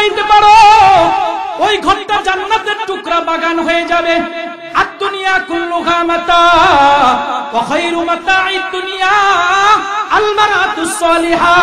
ঘুমাইতে পারো, ওই ঘরটা জান্নাতের টুকরা বাগান হয়ে যাবে। আদ-দুনিয়া কুল্লুহা মাতা ওয়া খায়রু মাতা'id দুনিয়া আল মারাতুস সালিহা।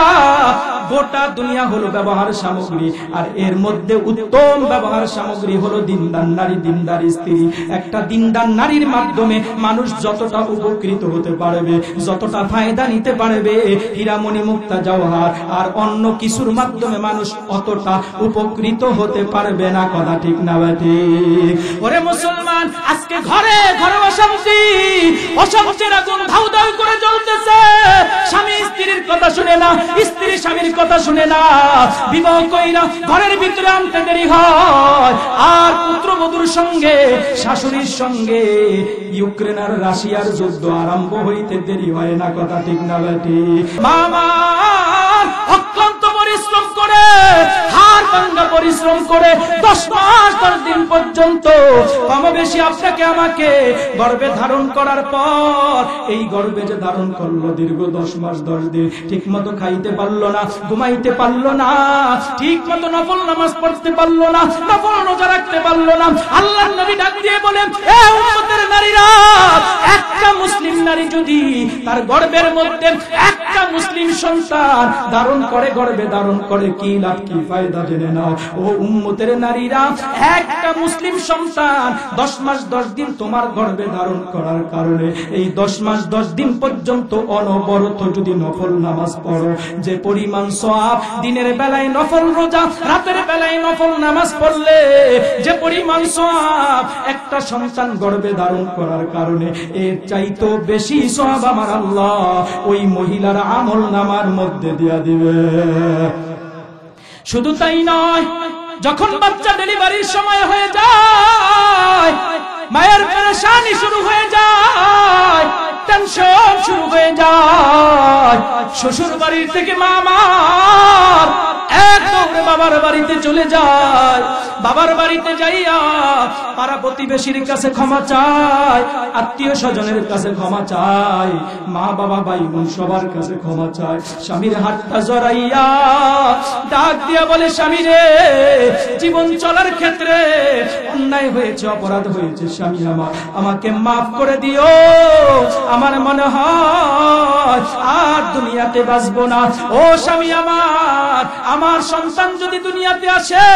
গোটা দুনিয়া হলো ব্যবহার সামগ্রী, আর এর মধ্যে উত্তম ব্যবহার সামগ্রী হলো দিনদার নারী, দিনদার স্ত্রী। একটা দিনদার নারীর মাধ্যমে মানুষ যতটা উপকৃত হতে পারবে, যতটা ফায়দা নিতে পারবে, হীরামণি মুক্তা জওহর আর অন্য কিছুর মাধ্যমে মানুষ অতটা উপকৃত হতে পারবে না। কথা ঠিক না ঠিক? ওরে মুসলমান, আজকে ঘরে ঘরে অশান্তি, অশান্তির আগুন ধাউ ধাউ করে জ্বলতেছে। স্বামী স্ত্রীর কথা শুনে না, স্ত্রী স্বামীর কথা শুনে না, বিবাহ কইরা ঘরের ভিতরে আনতে দেরি হয়। আর পুত্রবধূর সঙ্গে শাশুড়ির সঙ্গে ইউক্রেন আর রাশিয়ার যুদ্ধ আরম্ভ হইতে দেরি হয় না। কথা ঠিক না ঠিক? মামা অক্লান্ত পরিশ্রম করে, হাড় ভাঙা পরিশ্রম করে 10 মাস 10 দিন পর্যন্ত কম বেশি আপনাকে আমাকে গর্ভে ধারণ করার পর, এই গর্ভে যে ধারণ করলো দীর্ঘ 10 মাস 10 দিন, ঠিক মতো খাইতে পারলো না, ঘুমাইতে পারলো না, ঠিক মতো নফল নামাজ পড়তে পারলো না, নফল রোজা রাখতে পারলো না। আল্লাহর নবী ডাক দিয়ে বলেন, এ উম্মতের নারীরা, একটা মুসলিম নারী যদি তার গর্ভের মধ্যে একটা মুসলিম সন্তান ধারণ করে, গর্ভে ধারণ করে, কি লাভ কি ফায়দা জেনে নাও। ও উম্মতের নারীরা, একটা মুসলিম সন্তান 10 মাস 10 দিন তোমার গর্ভে ধারণ করার কারণে এই 10 মাস 10 দিন পর্যন্ত অনবরত যদি নফল নামাজ পড়ো, যে পরিমাণ সওয়াব দিনের বেলায় নফল রোজা, রাতের বেলায় নফল নামাজ পড়লে যে পরিমাণ সওয়াব একটা সন্তান গর্ভে ধারণ করার কারণে, এর চাইতো বেশি সওয়াব আমার আল্লাহ ওই মহিলার আমল নামার মধ্যে দিয়া দিবে। শুধু তাই নয়, যখন বাচ্চা ডেলিভারির সময় হয়ে যায়, মায়ের পেরেশানি শুরু হয়ে যায়, টেনশন শুরু হয়ে যায়। শ্বশুর বাড়ির থেকে মামার এক দৌড়ে বাবার বাড়িতে চলে যায়। বাবার বাড়িতে যাইয়া পাড়া প্রতিবেশীর কাছে ক্ষমা চায়, আত্মীয় স্বজনের কাছে ক্ষমা চায়, মা বাবা ভাই বোন সবার কাছে ক্ষমা চায়। স্বামীর হাতটা জড়াইয়া ডাক দিয়া বলে, স্বামী রে, জীবন চলার ক্ষেত্রে অন্যায় হয়েছে, অপরাধ হয়েছে, স্বামী আমার, আমাকে মাফ করে দিও। আমার মনে হয় আর দুনিয়াতে বাঁচবো না। ও স্বামী আমার, আমার সন্তান যদি দুনিয়াতে আসে,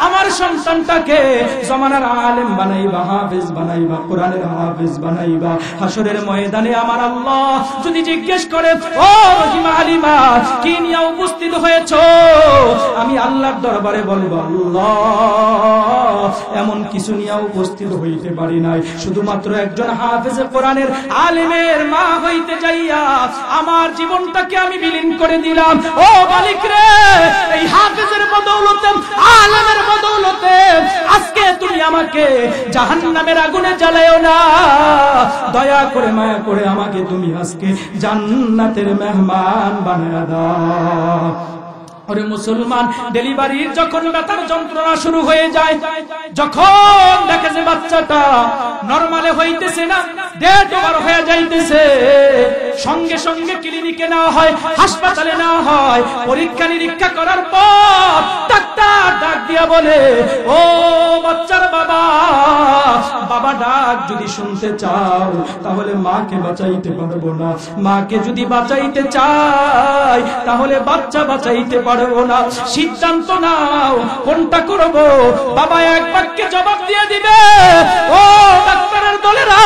আমার সন্তানটাকে জমানার আলেম বানাইবা, হাফেজ বানাইবা, কোরআনের হাফেজ বানাইবা। হাসরের ময়দানে আমার আল্লাহ যদি জিজ্ঞেস করে, ও রহিমা আলিমা, কি নিয়ে উপস্থিত হয়েছো, আমি আল্লাহর দরবারে বলবো, আল্লাহ এমন কিছু নিয়ে উপস্থিত হইতে পারি নাই, শুধুমাত্র একজন হাফেজে কোরআনের আলেমের মা হইতে যাইয়া আমার জীবনটাকে আমি বিলীন করে দিলাম। ও মালিক রে, এই হাফেজের বদৌলতে, আলেমের বদৌলতে আজকে তুমি আমাকে জাহান্নামের আগুনে জ্বালায়ো না। দয়া করে মায়া করে আমাকে তুমি আজকে জান্নাতের মেহমান বানায়া দাও। ওরে মুসলমান, ডেলিভারির যখন ব্যথার যন্ত্রণা শুরু হয়ে যায়, যখন দেখে যে বাচ্চাটা নরমালে হইতেছে না, ডেট ওভার হয়ে যাইতেছে, সঙ্গে সঙ্গে ক্লিনিকে নেওয়া হয়, হাসপাতালে নেওয়া হয়। পরীক্ষা নিরীক্ষা করার পর ডাক্তার ডাক দিয়া বলে, ও বাচ্চার বাবা, বাবা ডাক যদি শুনতে চাও তাহলে মাকে বাঁচাইতে পারবো না, মাকে যদি বাঁচাইতে চাই তাহলে বাচ্চা বাঁচাইতে পারবো না। সিদ্ধান্ত নাও, কোনটা করবো? বাবা এক বাক্যে জবাব দিয়ে দিবে, ও ডাক্তারের দলেরা,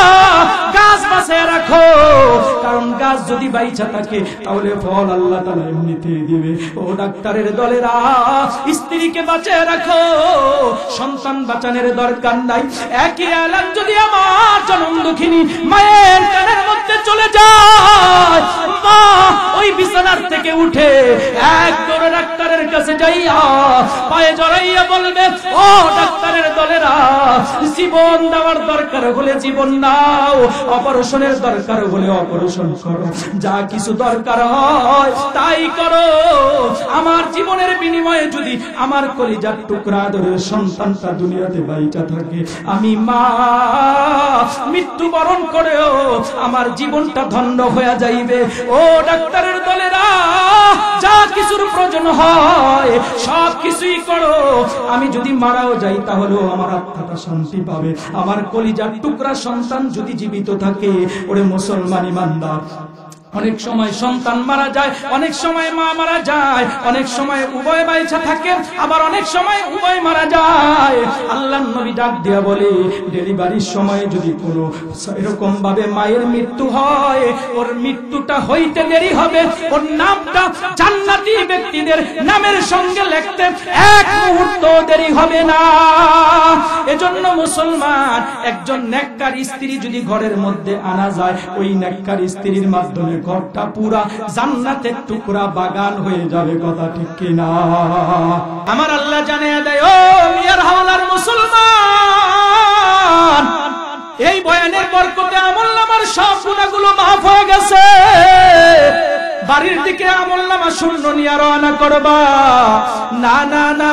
গাছ বাঁচিয়ে রাখো, কারণ গাছ যদি বাইচা থাকে তাহলে ফল আল্লাহ তাআলা এমনিতেই দিবে। ও ডাক্তারের দলেরা, স্ত্রীকে বাঁচিয়ে রাখো, সন্তান বাঁচানোর দরকার নাই। একই এলান যদি আমার জনম দুঃখিনী মায়ের কানের মধ্যে চলে যায়, মা ওই বিছানার থেকে উঠে এক দৌড়ে ডাক্তারের কাছে যাইয়া পায়ে জড়াইয়া বলবে, ও ডাক্তারের দলেরা, জীবন দেওয়ার দরকার হলে জীবন নাও, অপারেশনের দরকার হলে অপারেশন করো, যা কিছু দরকার হয় তাই করো, আমার জীবনের বিনিময়ে যদি আমার কলিজার টুকরা আদরের সন্তানটা দুনিয়াতে বাইচা থাকে, আমি মা মৃত্যুবরণ করেও আমার জীবনটা ধন্য হয়ে যাইবে। ও ডাক্তারের দলেরা, যা কিছুর প্রয়োজন হয় সব কিছুই করো, আমি যদি মারাও যাই তাহলেও আমার আত্মাটা শান্তি পাবে। আমার কলিজার টুকরা সন্তান যদি জীবিত থাকে, ওরে মুসলমান ইমানদার, অনেক সময় সন্তান মারা যায়, অনেক সময় মা মারা যায়, অনেক সময় উভয় বাইচা থাকে, আবার অনেক সময় উভয় মারা যায়। আল্লাহর নবী ডাক দিয়া বলে, ডেলিভারির সময় যদি কোনো এরকম ভাবে মায়ের মৃত্যু হয়, ওর মৃত্যুটা হইতে দেরি হবে, ওর নামটা জান্নাতি ব্যক্তিদের নামের সঙ্গে লিখতে এক মুহূর্ত দেরি হবে না। এজন্য মুসলমান, একজন নেককার স্ত্রী যদি ঘরের মধ্যে আনা যায়, ওই নেককার স্ত্রীর মাধ্যমে ঘরটা পুরা জান্নাতের টুকরা বাগান হয়ে যাবে। কথা ঠিক কিনা? আমার আল্লাহ জানিয়ে দেয়, ও মিয়ার হাওলার মুসলমান, এই বয়ানের বরকতে আমলনামার সব গুনাহগুলো মাফ হয়ে গেছে। বাড়ির দিকে আমলনামা শূন্য নিয়ে রওনা করবা না, না, না,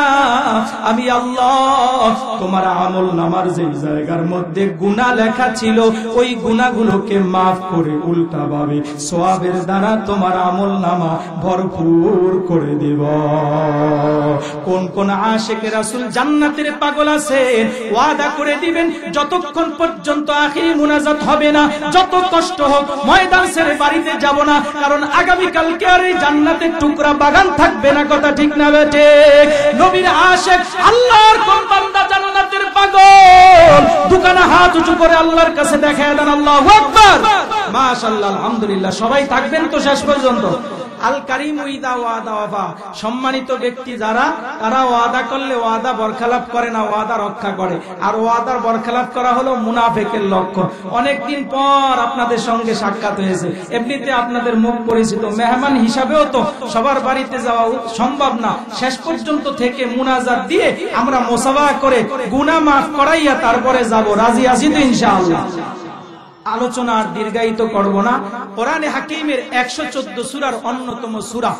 আমি আল্লাহ তোমার আমলনামার যে জায়গার মধ্যে গুনাহ লেখা ছিল, ওই গুনাহগুলোকে মাফ করে উল্টা ভাবে সওয়াবের দ্বারা তোমার আমলনামা ভরপুর করে দেব। কোন কোন আশিকে রাসূল জান্নাতের পাগল আছেন, ওয়াদা করে দিবেন যতক্ষণ পর্যন্ত আখিরি মুনাজাত হবে না, যত কষ্ট হোক ময়দান ছেড়ে বাড়িতে যাব না, কারণ আগামীকালকে আর এই জান্নাতের টুকরা বাগান থাকবে না। কথা ঠিক না বেটে? নবীর আশিক আল্লাহর কোন বান্দা জান্নাতের পাগল, দোকানে হাত উঁচু করে আল্লাহর কাছে দেখায় দেন আল্লাহু আকবার। মাশাআল্লাহ, আলহামদুলিল্লাহ। সবাই থাকবেন তো শেষ পর্যন্ত? আল কারিম ইদা ওয়াদা ওয়াফা, সম্মানিত ব্যক্তি যারা, তারা ওয়াদা করলে ওয়াদা বরখেলাপ করে না, ওয়াদা রক্ষা করে। আর ওয়াদার বরখেলাপ করা হলো মুনাফিকের লক্ষণ। অনেকদিন পর আপনাদের সঙ্গে সাক্ষাৎ হয়েছে, এমনিতে আপনাদের মুখ পরিচিত, মেহমান হিসাবেও তো সবার বাড়িতে যাওয়া সম্ভব না। শেষ পর্যন্ত থেকে মুনাজাত দিয়ে আমরা মুসাফা করে গুনাহ মাফ করাইয়া তারপরে যাব। রাজি আছি তো ইনশাআল্লাহ? আলোচনা আর দীর্ঘায়িত করব না। কোরআনে হাকিমের 114 সূরার অন্যতম সূরা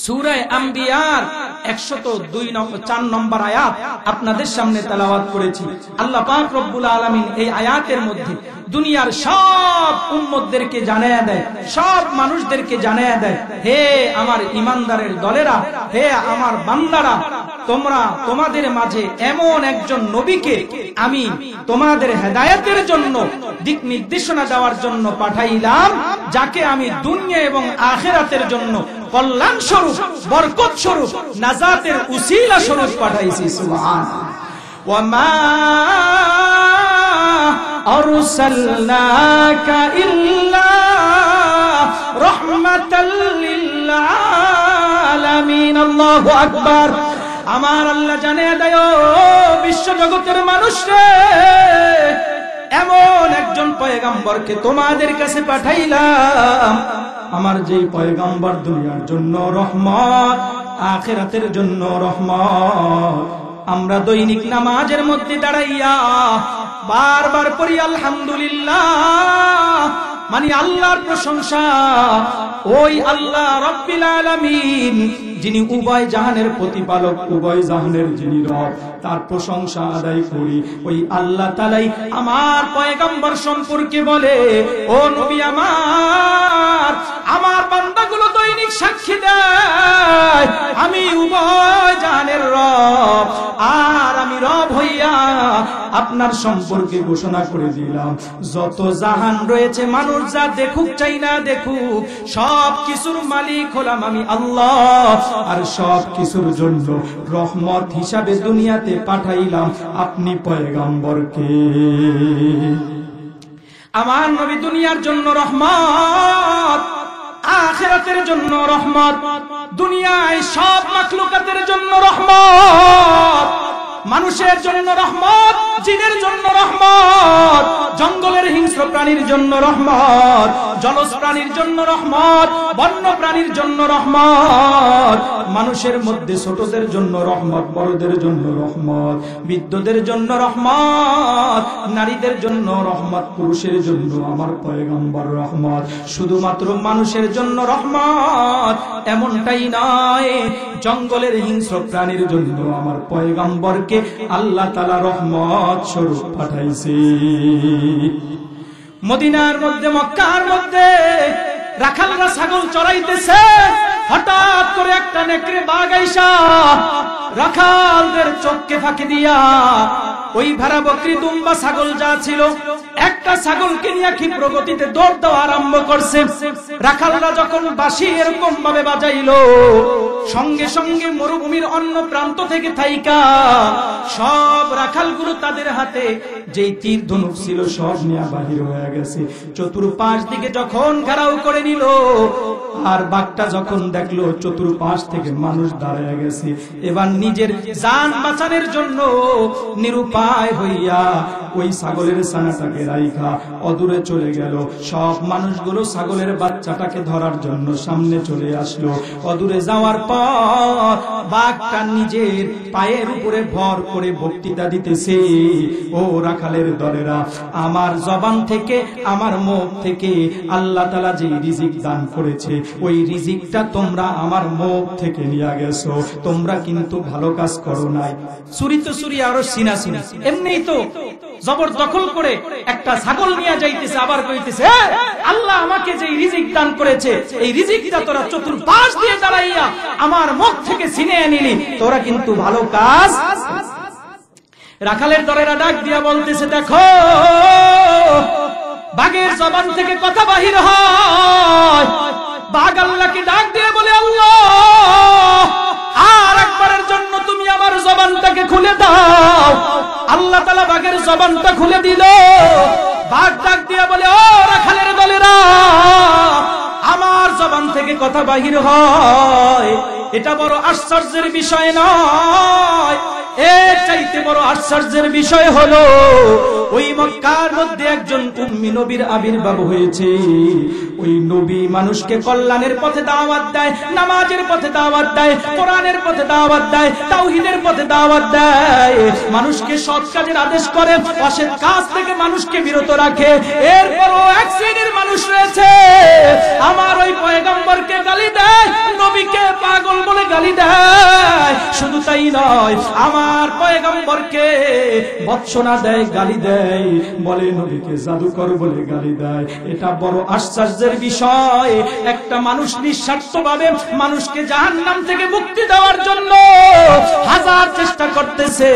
সূরা আম্বিয়ার 104 নম্বর আয়াত আপনাদের সামনে তেলাওয়াত করেছি। আল্লাহ পাক রব্বুল আলামিন এই আয়াতের মধ্যে দুনিয়ার সব উম্মতদেরকে জানায়া দেয়, সব মানুষদেরকে জানায়া দেয়, হে আমার ঈমানদারের দলেরা, হে আমার বান্দারা, তোমরা তোমাদের মাঝে এমন একজন নবীকে আমি তোমাদের হেদায়েতের জন্য, দিক নির্দেশনা দেওয়ার জন্য পাঠাইলাম, যাকে আমি দুনিয়া এবং আখিরাতের জন্য কল্যাণ স্বরূপ, বরকত স্বরূপ, নাজাতের উসিলা স্বরূপ পাঠাইছি। সুবহানাল্লাহ। ওয়া মা আরসালনাকা ইল্লা রাহমাতাল লিল আলামিন। আল্লাহু আকবার। আমার আল্লাহ জানিয়ে দেয়, বিশ্ব জগতের মানুষ রে, এমন একজন পয়গম্বরকে তোমাদের কাছে পাঠাইলাম, আমার যেই পয়গম্বর দুনিয়ার জন্য রহমত, আখিরাতের জন্য রহমত। আমরা দৈনিক নামাজের মধ্যে দাঁড়াইয়া বারবার পড়ি আলহামদুলিল্লাহ, মানে আল্লাহর প্রশংসা। ওই আল্লাহ রব্বিল আলামিন, যিনি উভয় জাহানের প্রতিপালক, উভয় জাহানের যিনি রব, তার প্রশংসা আদায় করি। ওই আল্লাহ তাআলাই আমার পয়গম্বর সম্পর্কে বলে, ও নবী আমার, আমার বান্দাগুলো দৈনিক সাক্ষী দেয় আমি উভয় জাহানের রব, আর আমি রব হইয়া আপনার সম্পর্কে ঘোষণা করে দিলাম, যত জাহান রয়েছে মানুষ যা দেখুক চাই না দেখুক, সব কিছুর মালিক হলাম আমি আল্লাহ, আর সব কিছুর জন্য রহমত হিসাবে দুনিয়াতে পাঠাইলাম আপনি পয়গম্বরকে। আমার নবী দুনিয়ার জন্য রহমত, আখিরাতের জন্য রহমত, দুনিয়ায় সব মাখলুকাতের জন্য রহমত, মানুষের জন্য রহমত, জিনের জন্য রহমত, জঙ্গলের হিংস্র প্রাণীর জন্য রহমত, জলজ প্রাণীর জন্য রহমত, বন্য প্রাণীর জন্য রহমত, মানুষের মধ্যে ছোটদের জন্য রহমত, বড়দের জন্য রহমত, বৃদ্ধদের জন্য রহমত, নারীদের জন্য রহমত, পুরুষের জন্য আমার পয়গম্বর রহমত। শুধুমাত্র মানুষের জন্য রহমত এমনটাই নয়, জঙ্গলের হিংস্র প্রাণীর জন্য আমার পয়গম্বরকে আল্লাহ তাআলা রহমত স্বরূপ পাঠাইছে। মদিনার মধ্যে, মক্কার মধ্যে রাখালরা ছাগল চড়াইতেছে, হঠাৎ করে একটা নেকড়ে বাঘ আইসা রাখালদের চোখকে ফাঁকি দিয়া ওই ভেড়া, বকরি, দুম্বা ছাগল যা ছিল একটা ছাগলকে নিয়ে ক্ষিপ্র গতিতে দৌড় দেওয়া আরম্ভ করছে। রাখালরা যখন বাঁশি এরকম ভাবে বাজাইলো, সঙ্গে সঙ্গে মরুভূমির অন্য প্রান্ত থেকে থাইকা সব রাখালগুলো তাদের হাতে যেই তীর ধনুক ছিল সব নিয়ে বাহির হয়ে গেছে। চতুর্পাশ দিকে যখন ঘেরাও করে নিল, আর বাঘটা যখন দেখলো চতুর্পাশ থেকে মানুষ দাঁড়ায় গেছে, এবার নিজের জান বাঁচানোর জন্য নিরুপায় হইয়া ওই ছাগলের ছানাটাকে রাইখা অদূরে চলে গেল। সব মানুষগুলো ছাগলের বাচ্চাটাকে ধরার জন্য সামনে চলে আসলো। অদূরে যাওয়ার পর বাঘটা নিজের পায়ের উপরে ভর করে বক্তৃতা দিতেছে, ও রাখালের দলেরা, আমার জবান থেকে, আমার মুখ থেকে আল্লাহ তাআলা যে রিজিক দান করেছে, ওই রিজিকটা তোমরা আমার মুখ থেকে নিয়ে গেছো। তোমরা কিন্তু ভালো কাজ করো নাই। চুরি তো চুরি, আরো সিনা সিনা, এমনিই তো জবরদখল করে একটা ছাগল নিয়ে যাইতেছে, আবার কইতেছে আল্লাহ আমাকে যে রিজিক দান করেছে, এই রিজিকটা তোরা চতুর্পাশ দিয়ে দাঁড়াইয়া আমার মুখ থেকে ছিনিয়ে নিলি, তোরা কিন্তু ভালো কাজ। রাখালের দলেরা ডাক দিয়া বলতেছে, দেখো বাঘের জবান থেকে কথা বাহির হয়, বাঘ আল্লাহকে ডাক দিয়ে বলে, আল্লাহ আর একবারের জন্য তুমি আমার জবানটাকে খুলে দাও। আল্লাহ তাআলা বাঘের জবানটা খুলে দিল। বাঘ ডাক দিয়ে বলে, ও রাখালের দলেরা, আমার জবান থেকে কথা বাহির হয়, এটা বড় আশ্চর্যের বিষয় নয়। এর চাইতে বড় আশ্চর্যের বিষয় হলো ওই মক্কার মধ্যে একজন উম্মি নবীর আবির্ভাব হয়েছে। ওই নবী মানুষকে কল্যাণের পথে দাওয়াত দেয়, নামাজের পথে দাওয়াত দেয়, কোরআনের পথে দাওয়াত দেয়, তাওহীদের পথে দাওয়াত দেয়, মানুষকে সৎ কাজের আদেশ করে, অসৎ কাজ থেকে মানুষকে বিরত রাখে। এরপরও এক শ্রেণীর মানুষ রয়েছে আমার ওই পয়গম্বরকে গালি দেয়, নবীকে পাগল বলে গালি দেয়। শুধু তাই নয়, আমার পয়গম্বরকে বৎসনা দেয়, গালি দেয়, বলে নবীকে জাদুকর বলে গালি দেয়। এটা বড় আশ্চর্যের বিষয়। একটা মানুষ নিঃস্বার্থভাবে মানুষকে জাহান্নাম থেকে মুক্তি দেওয়ার জন্য হাজার চেষ্টা করতেছে,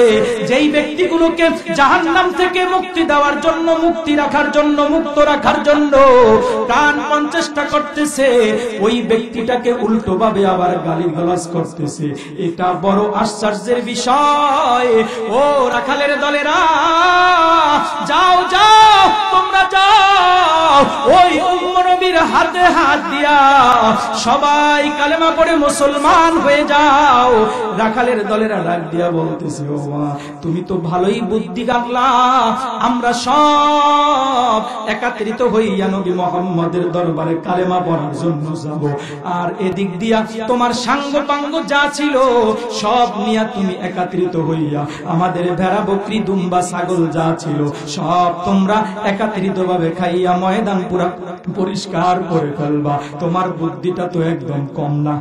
যেই ব্যক্তিগুলোকে জাহান্নাম থেকে মুক্তি দেওয়ার জন্য, মুক্তি রাখার জন্য, মুক্ত রাখার জন্য প্রাণপণ চেষ্টা করতেছে, ওই ব্যক্তিটাকে উল্টোভাবে আবার গালিগালাজ করতেছে। এটা বড় আশ্চর্যের বিষয়। ও রাখালের দলেরা, যাও যাও, তোমরা যাও, ওই উম্মে নবীর হাতে হাত দিয়া সবাই কালেমা পড়ে মুসলমান হয়ে যাও। রাখালের দলেরা ডাক দিয়া বলতেছে, ও মা, তুমি তো ভালোই বুদ্ধি গাগলা, আমরা সব একত্রিত হইয়া নবী মুহাম্মদের দরবারে কালেমা পড়ার জন্য যাব, আর এদিক দিয়া তোমার সাঙ্গ পাঙ্গ যা ছিল সব নিয়া তুমি একত্রিত হইয়া আমাদের ভেড়া, বকরি, দুম্বা, ছাগল যা ছিল সব তোমরা একত্রিত ভাবে খাইয়া ময়দান পুরা পরিষ্কার করে ফেলবা। তোমার বুদ্ধিটা তো একদম কম না।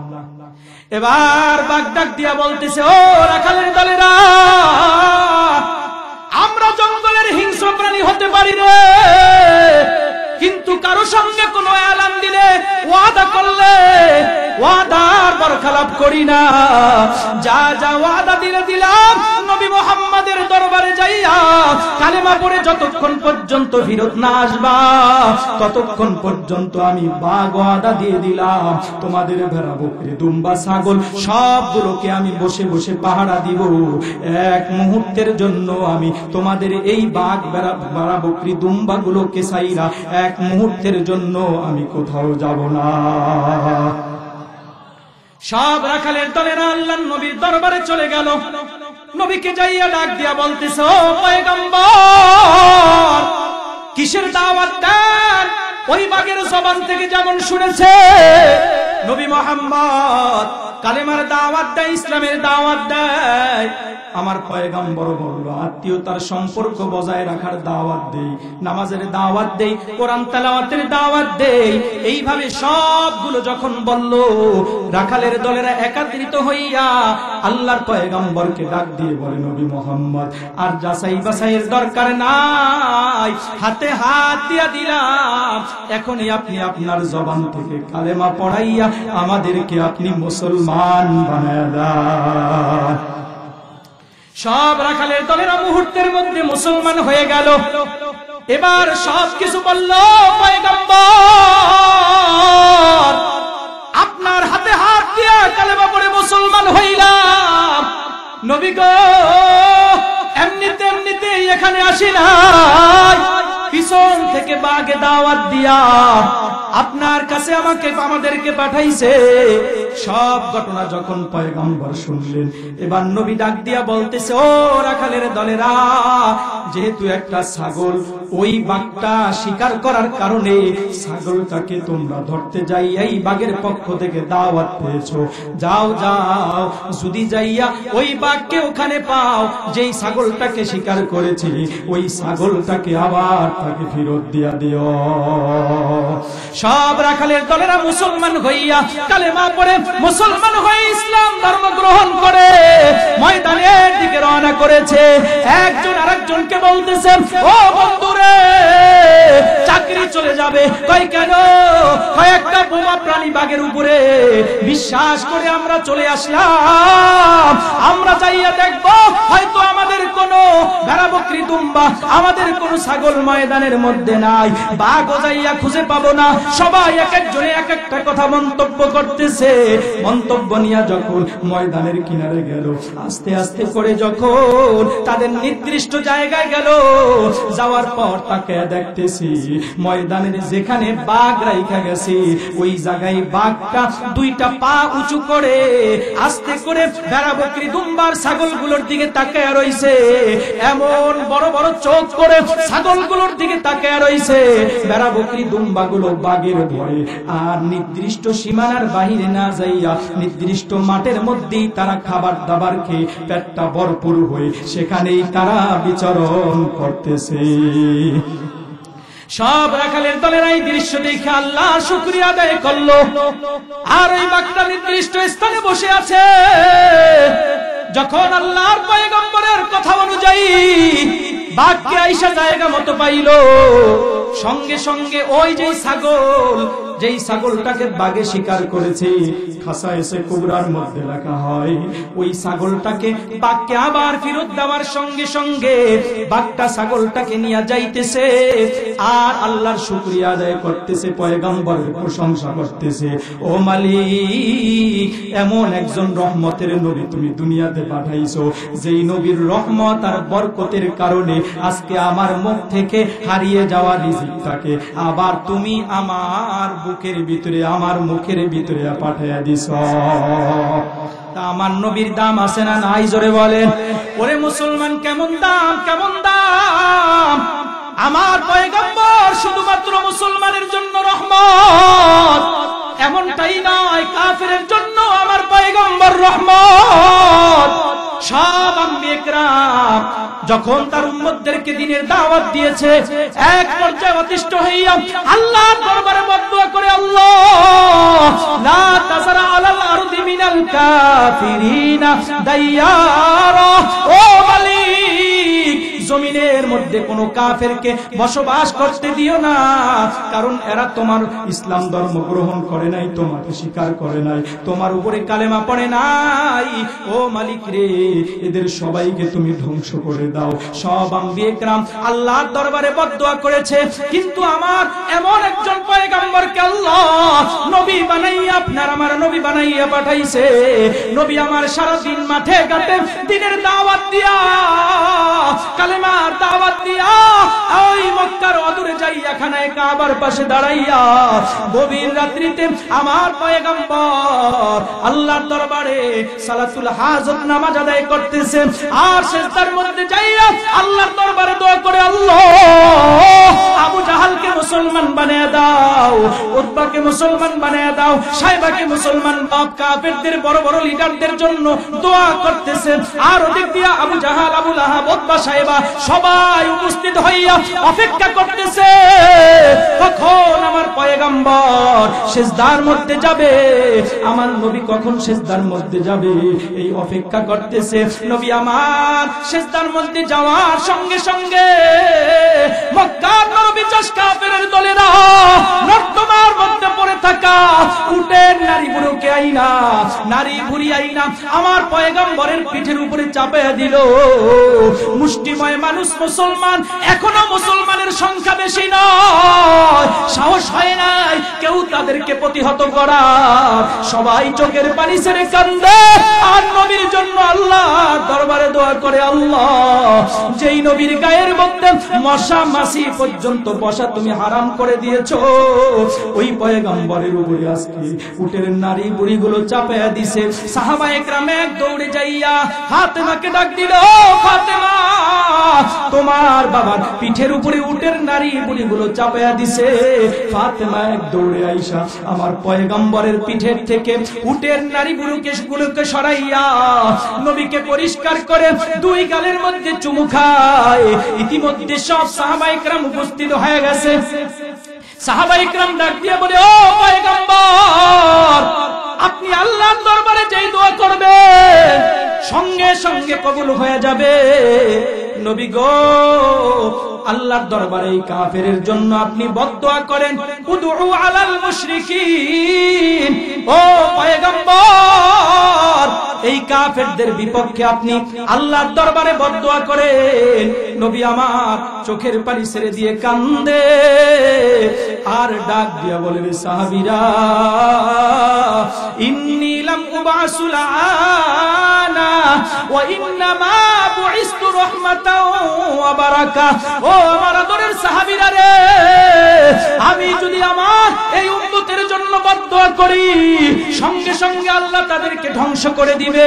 এবার বাঘ ডাক দিয়া বলতেছে, ও রাখালের দলেরা, আমরা জঙ্গলের হিংস্র প্রাণী হতে পারি রে, কিন্তু কারো সঙ্গে কোনো এলান দিলে, ওয়াদা করলে ওয়াদার বরখলাপ করি না। যা যা ওয়াদা দিলে দিলাম, নবী মুহাম্মাদের দরবারে যাইয়া কালেমা পড়ে যতক্ষণ পর্যন্ত ফিরত না আসবা, ততক্ষণ পর্যন্ত আমি বাঘ ওয়াদা দিয়ে দিলাম, তোমাদের ভেড়া, বকরি, দুম্বা, ছাগল সবগুলোকে আমি বসে বসে পাহারা দিব। এক মুহূর্তের জন্য আমি তোমাদের এই বাঘ, ভেড়া, বকরি, দুম্বা গুলোকে ছাইরা এক মুহূর্তের জন্য আমি কোথাও যাব না। সব রাখালের দলেরা আল্লাহর নবীর দরবারে চলে গেল। নবীকে যাইয়া ডাক দিয়া বলতেছে, ও পয়গম্বর, কিসের দাওয়াত দেন? ওই বাঘের জবান থেকে যেমন শুনেছে নবী মুহাম্মদ কালেমার দাওয়াত দেয়, ইসলামের দাওয়াত দেয়। আমার পয়গম্বর বলল আত্মীয়তার সম্পর্ক বজায় রাখার দাওয়াত দেই, নামাজের দাওয়াত দেই, কোরআন তেলাওয়াতের দাওয়াত দেই। এইভাবে সবগুলো যখন বলল, রাখালের দলেরা একত্রিত হইয়া আল্লাহর পয়গম্বরকে ডাক দিয়ে বলে, নবী মুহাম্মদ আর যাচাই বাছাইয়ের দরকার নাই, হাতে হাত দিয়া দিলাম, এখনই আপনি আপনার জবান থেকে কালেমা পড়াইয়া আমাদেরকে আপনি মুসলমান বানায়া দেন। সব রাখালের দলেরা মুহূর্তের মধ্যে মুসলমান হয়ে গেল। এবার সব কিছু বলল পয়গম্বর, আপনার হাতে হাত দিয়া কালেমা পড়ে মুসলমান হইলাম। নবী গো, এমনিতে এমনিতে এখানে আসি নাই, পিছন থেকে বাগে দাওয়াত দিয়া আপনার কাছে আমাদেরকে পাঠাইছে। সব ঘটনা যখন পয়গম্বর শুনলেন, এবার নবী ডাক দিয়া বলতেছে, ও রাখালের দলেরা, যেহেতু একটা ছাগল ওই বাঘটা শিকার করার কারণে ছাগলটাকে তোমরা ধরতে যাই, এই বাঘের পক্ষ থেকে দাওয়াত পেয়েছো, যাও যাও, যদি যাইয়া ওই বাঘকে ওখানে পাও যেই ছাগলটাকে শিকার করেছি, ওই ছাগলটাকে আবার তাকে ফেরত দিয়া দিও। সব রাখালের দলেরা মুসলমান হইয়া কালেমা পড়ে মুসলমান হয়ে ইসলাম ধর্ম গ্রহণ করে ময়দানের দিকে রওনা করেছে। একজন আরেকজনকে বলতেছে, ও বন্ধুরে, চাকরি চলে যাবে। কই কেন? কয়েকটা বোমা প্রাণী বাঘের উপরে বিশ্বাস করে আমরা চলে আসলাম, আমরা যাইয়া দেখবো হয়তো আমাদের কোনো ভেড়া বকরি দুম্বা, আমাদের কোনো ছাগল ময়দানের মধ্যে নাই, বাঘও যাইয়া খুঁজে পাবো না। সবাই এক একজনে এক একটা কথা মন্তব্য করতেছে। মন্তব্য নিয়ে যখন ময়দানের কিনারে গেল, আস্তে আস্তে করে যখন তাদের নির্দিষ্ট জায়গায় গেল, যাওয়ার পর তাকে দেখতেছি ময়দানের যেখানে বাঘ রাইখা গেছে ওই জায়গায় বাঘটা দুইটা পা উঁচু করে আস্তে করে ভেড়া বকরি দুম্বার ছাগলগুলোর দিকে তাকায় রইছে, এমন বড় বড় চোখ করে ছাগলগুলোর দিকে তাকায় রইছে। ভেড়া বকরি দুম্বাগুলো বাঘের ভয়ে আর নির্দিষ্ট সীমানার বাহিরে না যাইয়া নির্দিষ্ট মাঠের মধ্যেই তারা খাবার দাবার খেয়ে পেটটা ভরপুর হয়ে সেখানেই তারা বিচরণ করতেছে। সব রাখালের দলের এই দৃশ্য দেখে আল্লাহ শুকরিয়া আদায় করলো। আর ওই বাঘটা নির্দিষ্ট স্থানে বসে আছে। যখন আল্লাহর পয়গম্বরের কথা অনুযায়ী বাঘকে আইসা জায়গা মতো পাইল, সঙ্গে সঙ্গে ওই যেই ছাগলটাকে বাঘে শিকার করেছে, খাসা এসে কুবরার মধ্যে রাখা হয়, ওই ছাগলটাকে বাঘকে আবার ফেরত দেওয়ার সঙ্গে সঙ্গে বাঘটা ছাগলটাকে নিয়ে যাইতেছে আর আল্লাহর শুকরিয়া আদায় করতেছে, পয়গম্বরের প্রশংসা করতেছে। ও মালিক, এমন একজন রহমতের নবী তুমি দুনিয়াতে পাঠাইছো, যেই নবীর রহমত আর বরকতের কারণে আজকে আমার মুখ থেকে হারিয়ে যাওয়া রিজিকটাকে আবার তুমি আমার বুকের ভিতরে, আমার মুখের ভিতরে পাঠাইয়া দিছ। তা আমার নবীর দাম আছে না নাই? জোরে বলেন। ওরে মুসলমান, কেমন দাম, কেমন দাম! আমার পয়গম্বর শুধুমাত্র মুসলমানের জন্য রহমত, এমনটাই নয়, কাফেরের জন্য আমার পয়গম্বর রহমত। সব আম্বিয়া কিরাম যখন তার উম্মতদেরকে দ্বীনের দাওয়াত দিয়েছে, এক পর্যায়ে অতিষ্ঠ হইয়া আল্লাহর দরবারে বদদুয়া করে, আল্লাহ লা তাযরা আলাল আরদি মিনাল কাফিরিনা দাইয়ারা। ও মালিক, জমিনের মধ্যে কোনো কাফেরকে বসবাস করতে দিও না, কারণ এরা তোমার ইসলাম ধর্ম গ্রহণ করে নাই, তোমাকে স্বীকার করে নাই, তোমার উপরে কালেমা পড়ে নাই। ও মালিক রে, এদের সবাইকে তুমি ধ্বংস করে দাও। সব আম্বিয়া কিরাম আল্লাহর দরবারে বদদুয়া করেছে, কিন্তু আমার এমন একজন পয়গম্বরকে আল্লাহ নবী বানাইয়া, আপনার আমার নবী বানাইয়া পাঠাইছে। নবী আমার সারা দিন মাঠে ঘাটে দ্বীনের দাওয়াত দিয়া, কালেমা কালেমার দাওয়াত দিয়া ওই মক্কার অদূরে যাইয়া খানায় কাবার পাশে দাঁড়াইয়া গভীর রাত্রিতে আমার পয়গম্বর আল্লাহর দরবারে সালাতুল হাজত নামাজ আদায় করতেছেন। আর সিজদার মধ্যে যাইয়া আল্লাহর দরবারে দোয়া করে, আল্লাহ আবু জাহালকে মুসলমান বানিয়ে দাও, উতবাকে মুসলমান বানিয়ে দাও, সাইবাকে মুসলমান বাপ, কাফেরদের বড় বড় লিডারদের জন্য দোয়া করতেছেন। আর ওদিক দিয়া আবু জাহাল, আবু লাহাব, উতবা, সাইবা সবাই উপস্থিত হইয়া অপেক্ষা করতেছে কখন আমার পয়গম্বর সিজদার মধ্যে যাবে, আমার নবী কখন সিজদার মধ্যে যাবে, এই অপেক্ষা করতেছে। নবী আমার সিজদার মধ্যে যাওয়ার সঙ্গে সঙ্গে মক্কার নবী কাফেরের দলেরা নর্দমার মধ্যে পড়ে থাকা উটের নারী বুড়োকে আইনা, নারী বুড়ি আইনা আমার পয়গম্বরের পিঠের উপরে চাপিয়ে দিল। মুষ্টিময় মানুষ মুসলমান, এখনো মুসলমানের সংখ্যা বেশি নয়, সাহস হয় নাই কেউ তাদেরকে প্রতিহত করা, সবাই চোখের পানি ছেড়ে কান্দে আর নবীর জন্য আল্লাহ দরবারে দোয়া করে, আল্লাহ যেই নবীর গায়ের মধ্যে মশা মাছি পর্যন্ত বসা তুমি হারাম করে দিয়েছো, ওই পয়গম্বরের উপরে আজকে উটের নারী বুড়িগুলো চাপায়া দিছে। সাহাবায়ে কেরাম এক দৌড়ে যাইয়া ফাতেমাকে ডাক দিল, ফাতেমা তোমার বাবার পিঠের উপরে উটের নারী বুড়িগুলো চাপায়া দিছে। ফাতেমা এক দৌড়ে আইসা আমার পয়গম্বরের পিঠের থেকে উটের নারী বুড়িগুলোকে সরাইয়া নবীকে পরিষ্কার করে দুই গালের মধ্যে চুমু খায়। ইতিমধ্যে সব সাহাবায়ে কেরাম উপস্থিত হয়ে গেছে। সাহাবায়ে কেরাম ডাক দিয়ে বলে, ও পয়গম্বর আপনি আল্লাহর দরবারে যেই দোয়া করবেন সঙ্গে সঙ্গে কবুল হয়ে যাবে। নবী গো, আল্লাহর দরবারে এই কাফেরের জন্য আপনি বদদোয়া করেন, উদউ আলাল মুশরিকিন। ও পয়গম্বর এই কাফেরদের বিপক্ষে আপনি আল্লাহর দরবারে বদদোয়া করেন। নবী আমার চোখের পানি ছেড়ে দিয়ে কান্দে আর ডাক দিয়া বলে, সাহাবীরা ইন্নী লাম উবাসুল আনা ওয়া ইন্নামা বুইসতু রাহমাতাও ওয়া বারাকা। ও আমার আদরের সাহাবীরা রে, আমি যদি আমার এই উম্মতের জন্য বদদোয়া করি সঙ্গে সঙ্গে আল্লাহ তাদেরকে ধ্বংস করে দিবে,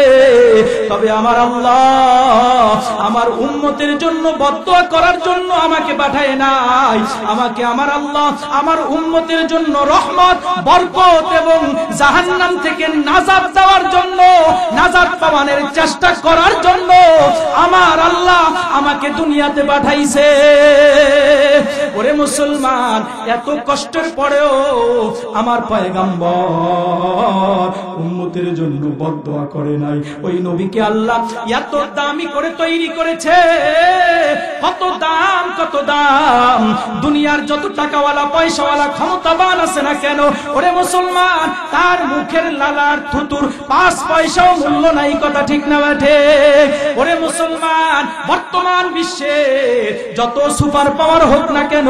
তবে আমার আল্লাহ আমার উম্মতের জন্য বদদোয়া করার জন্য আমাকে পাঠায় নাই, আমাকে আমার আল্লাহ আমার উম্মতের জন্য রহমত, বরকত এবং জাহান্নাম থেকে নাজাত দেওয়ার জন্য, নাজাত পাওয়ানোর চেষ্টা করার জন্য আমার আল্লাহ আমাকে দুনিয়াতে পাঠাইছে। ওরে মুসলমান, এত কষ্টের পরেও আমার পয়গম্বর উম্মতের জন্য বদদোয়া করে নাই। ওই নবীকে আল্লাহ এত দামি করে তৈরি করেছে, কত দাম, কত দাম। দুনিয়ার যত টাকাওয়ালা পয়সাওয়ালা ক্ষমতাবান আছে না কেন, ওরে মুসলমান, তার মুখের লালার থুতুর 5 পয়সাও মূল্য নাই, কথা ঠিক না বেঠে? ওরে মুসলমান, বর্তমান বিশ্বে যত সুপার পাওয়ার হোক না কেন,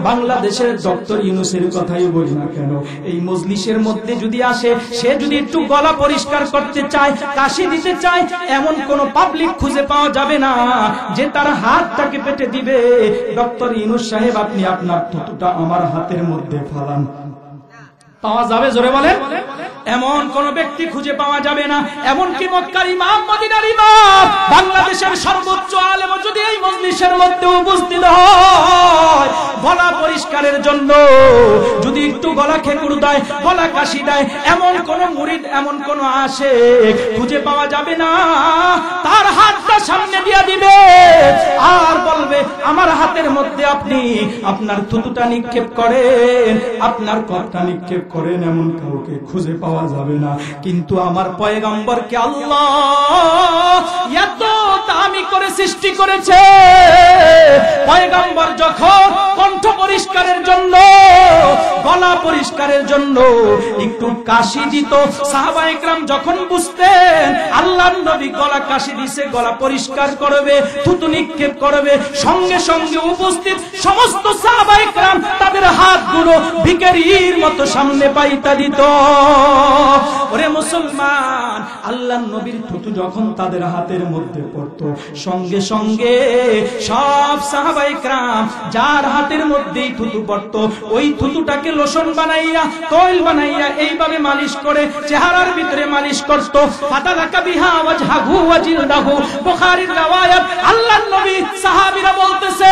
বাংলাদেশের ডক্টর ইউনূসের কথাই বলি না কেন, এই মজলিসের মধ্যে যদি আসে, সে যদি একটু গলা পরিষ্কার করতে চায়, কাশি দিতে চায়, এমন কোন পাবলিক খুঁজে পাওয়া যাবে না যে তার হাতটাকে পেটে দিবে, ডক্টর ইউনূস সাহেব আপনি আপনার থুতুটা আমার হাতের মধ্যে ফালান। পাওয়া যাবে? জোরে বলেন। এমন কোন ব্যক্তি খুঁজে পাওয়া যাবে না। এমনকি মক্কার ইমাম, মদিনার ইমাম, বাংলাদেশের সর্বোচ্চ আলেম যদি এই মজলিসের মধ্যে উপস্থিত হয়, গলা পরিষ্কারের জন্য যদি একটু গলা খেকুর দেয়, গলা কাশি দেয়, এমন কোন মুরিদ, এমন কোন আশিক খুঁজে পাওয়া যাবে না। তার হাতটা সামনে দিয়ে দিবে আর বলবে, আমার হাতের মধ্যে আপনি আপনার থুতুটা নিক্ষেপ করেন, আপনার কথা নিক্ষেপ করেন, এমন কাউকে খুঁজে পাওয়া যাবে না। কিন্তু আমার পয়গম্বরকে আল্লাহ এত দামি করে সৃষ্টি করেছে। পয়গম্বর যখন কণ্ঠ পরিষ্কারের জন্য, গলা পরিষ্কারের জন্য একটু কাশি দিত, সাহাবায়ে কেরাম যখন বুঝতেন আল্লাহর নবী গলা কাশি দিছে, গলা পরিষ্কার করবে, থুতু নিক্ষেপ করবে, সঙ্গে সঙ্গে উপস্থিত সমস্ত সাহাবায়ে কেরাম তাদের হাতগুলো ভিখারির মতো সামনে পাইতা দিত। ওরে মুসলমান, আল্লাহর নবীর থুতু যখন তাদের হাতের মধ্যে পড়তো, সঙ্গে সঙ্গে সব সাহাবায়ে কেরাম যার হাতের মধ্যেই থুতু পড়তো ওই থুতুটাকে লোশন বানাইয়া, তৈল বানাইয়া এইভাবে মালিশ করে চেহারার ভিতরে মালিশ করতো। ফাতালাকা বিহা ওয়াজহাহু ওয়া জিলদাহু, বুখারীর riwayat। আল্লাহর নবী সাহাবীরা বলতেছে,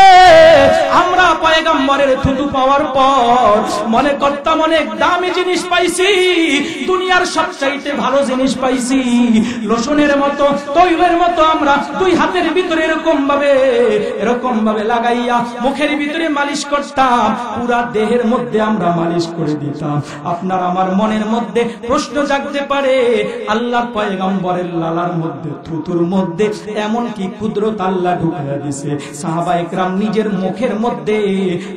আমরা পয়গম্বরের থুতু পাওয়ার পর মনে করতাম অনেক দামি জিনিস পাইছি, দুনিয়ার সবচাইতে ভালো জিনিস পাইছি। লোশনের মতো, তৈলের মতো আমরা দুই হাতের ভিতরে এরকম ভাবে লাগাইয়া মুখের ভিতরে মালিশ করতাম, পুরা দেহের মধ্যে আমরা মালিশ করে দিতাম। আপনার আমার মনের মধ্যে প্রশ্ন জাগতে পারে, আল্লাহর পয়গম্বরের লালার মধ্যে, থুতুর মধ্যে এমন কি কুদরত আল্লাহ ঢুকাইয়া দিছে? সাহাবায়ে কেরাম নিজের মুখের মধ্যে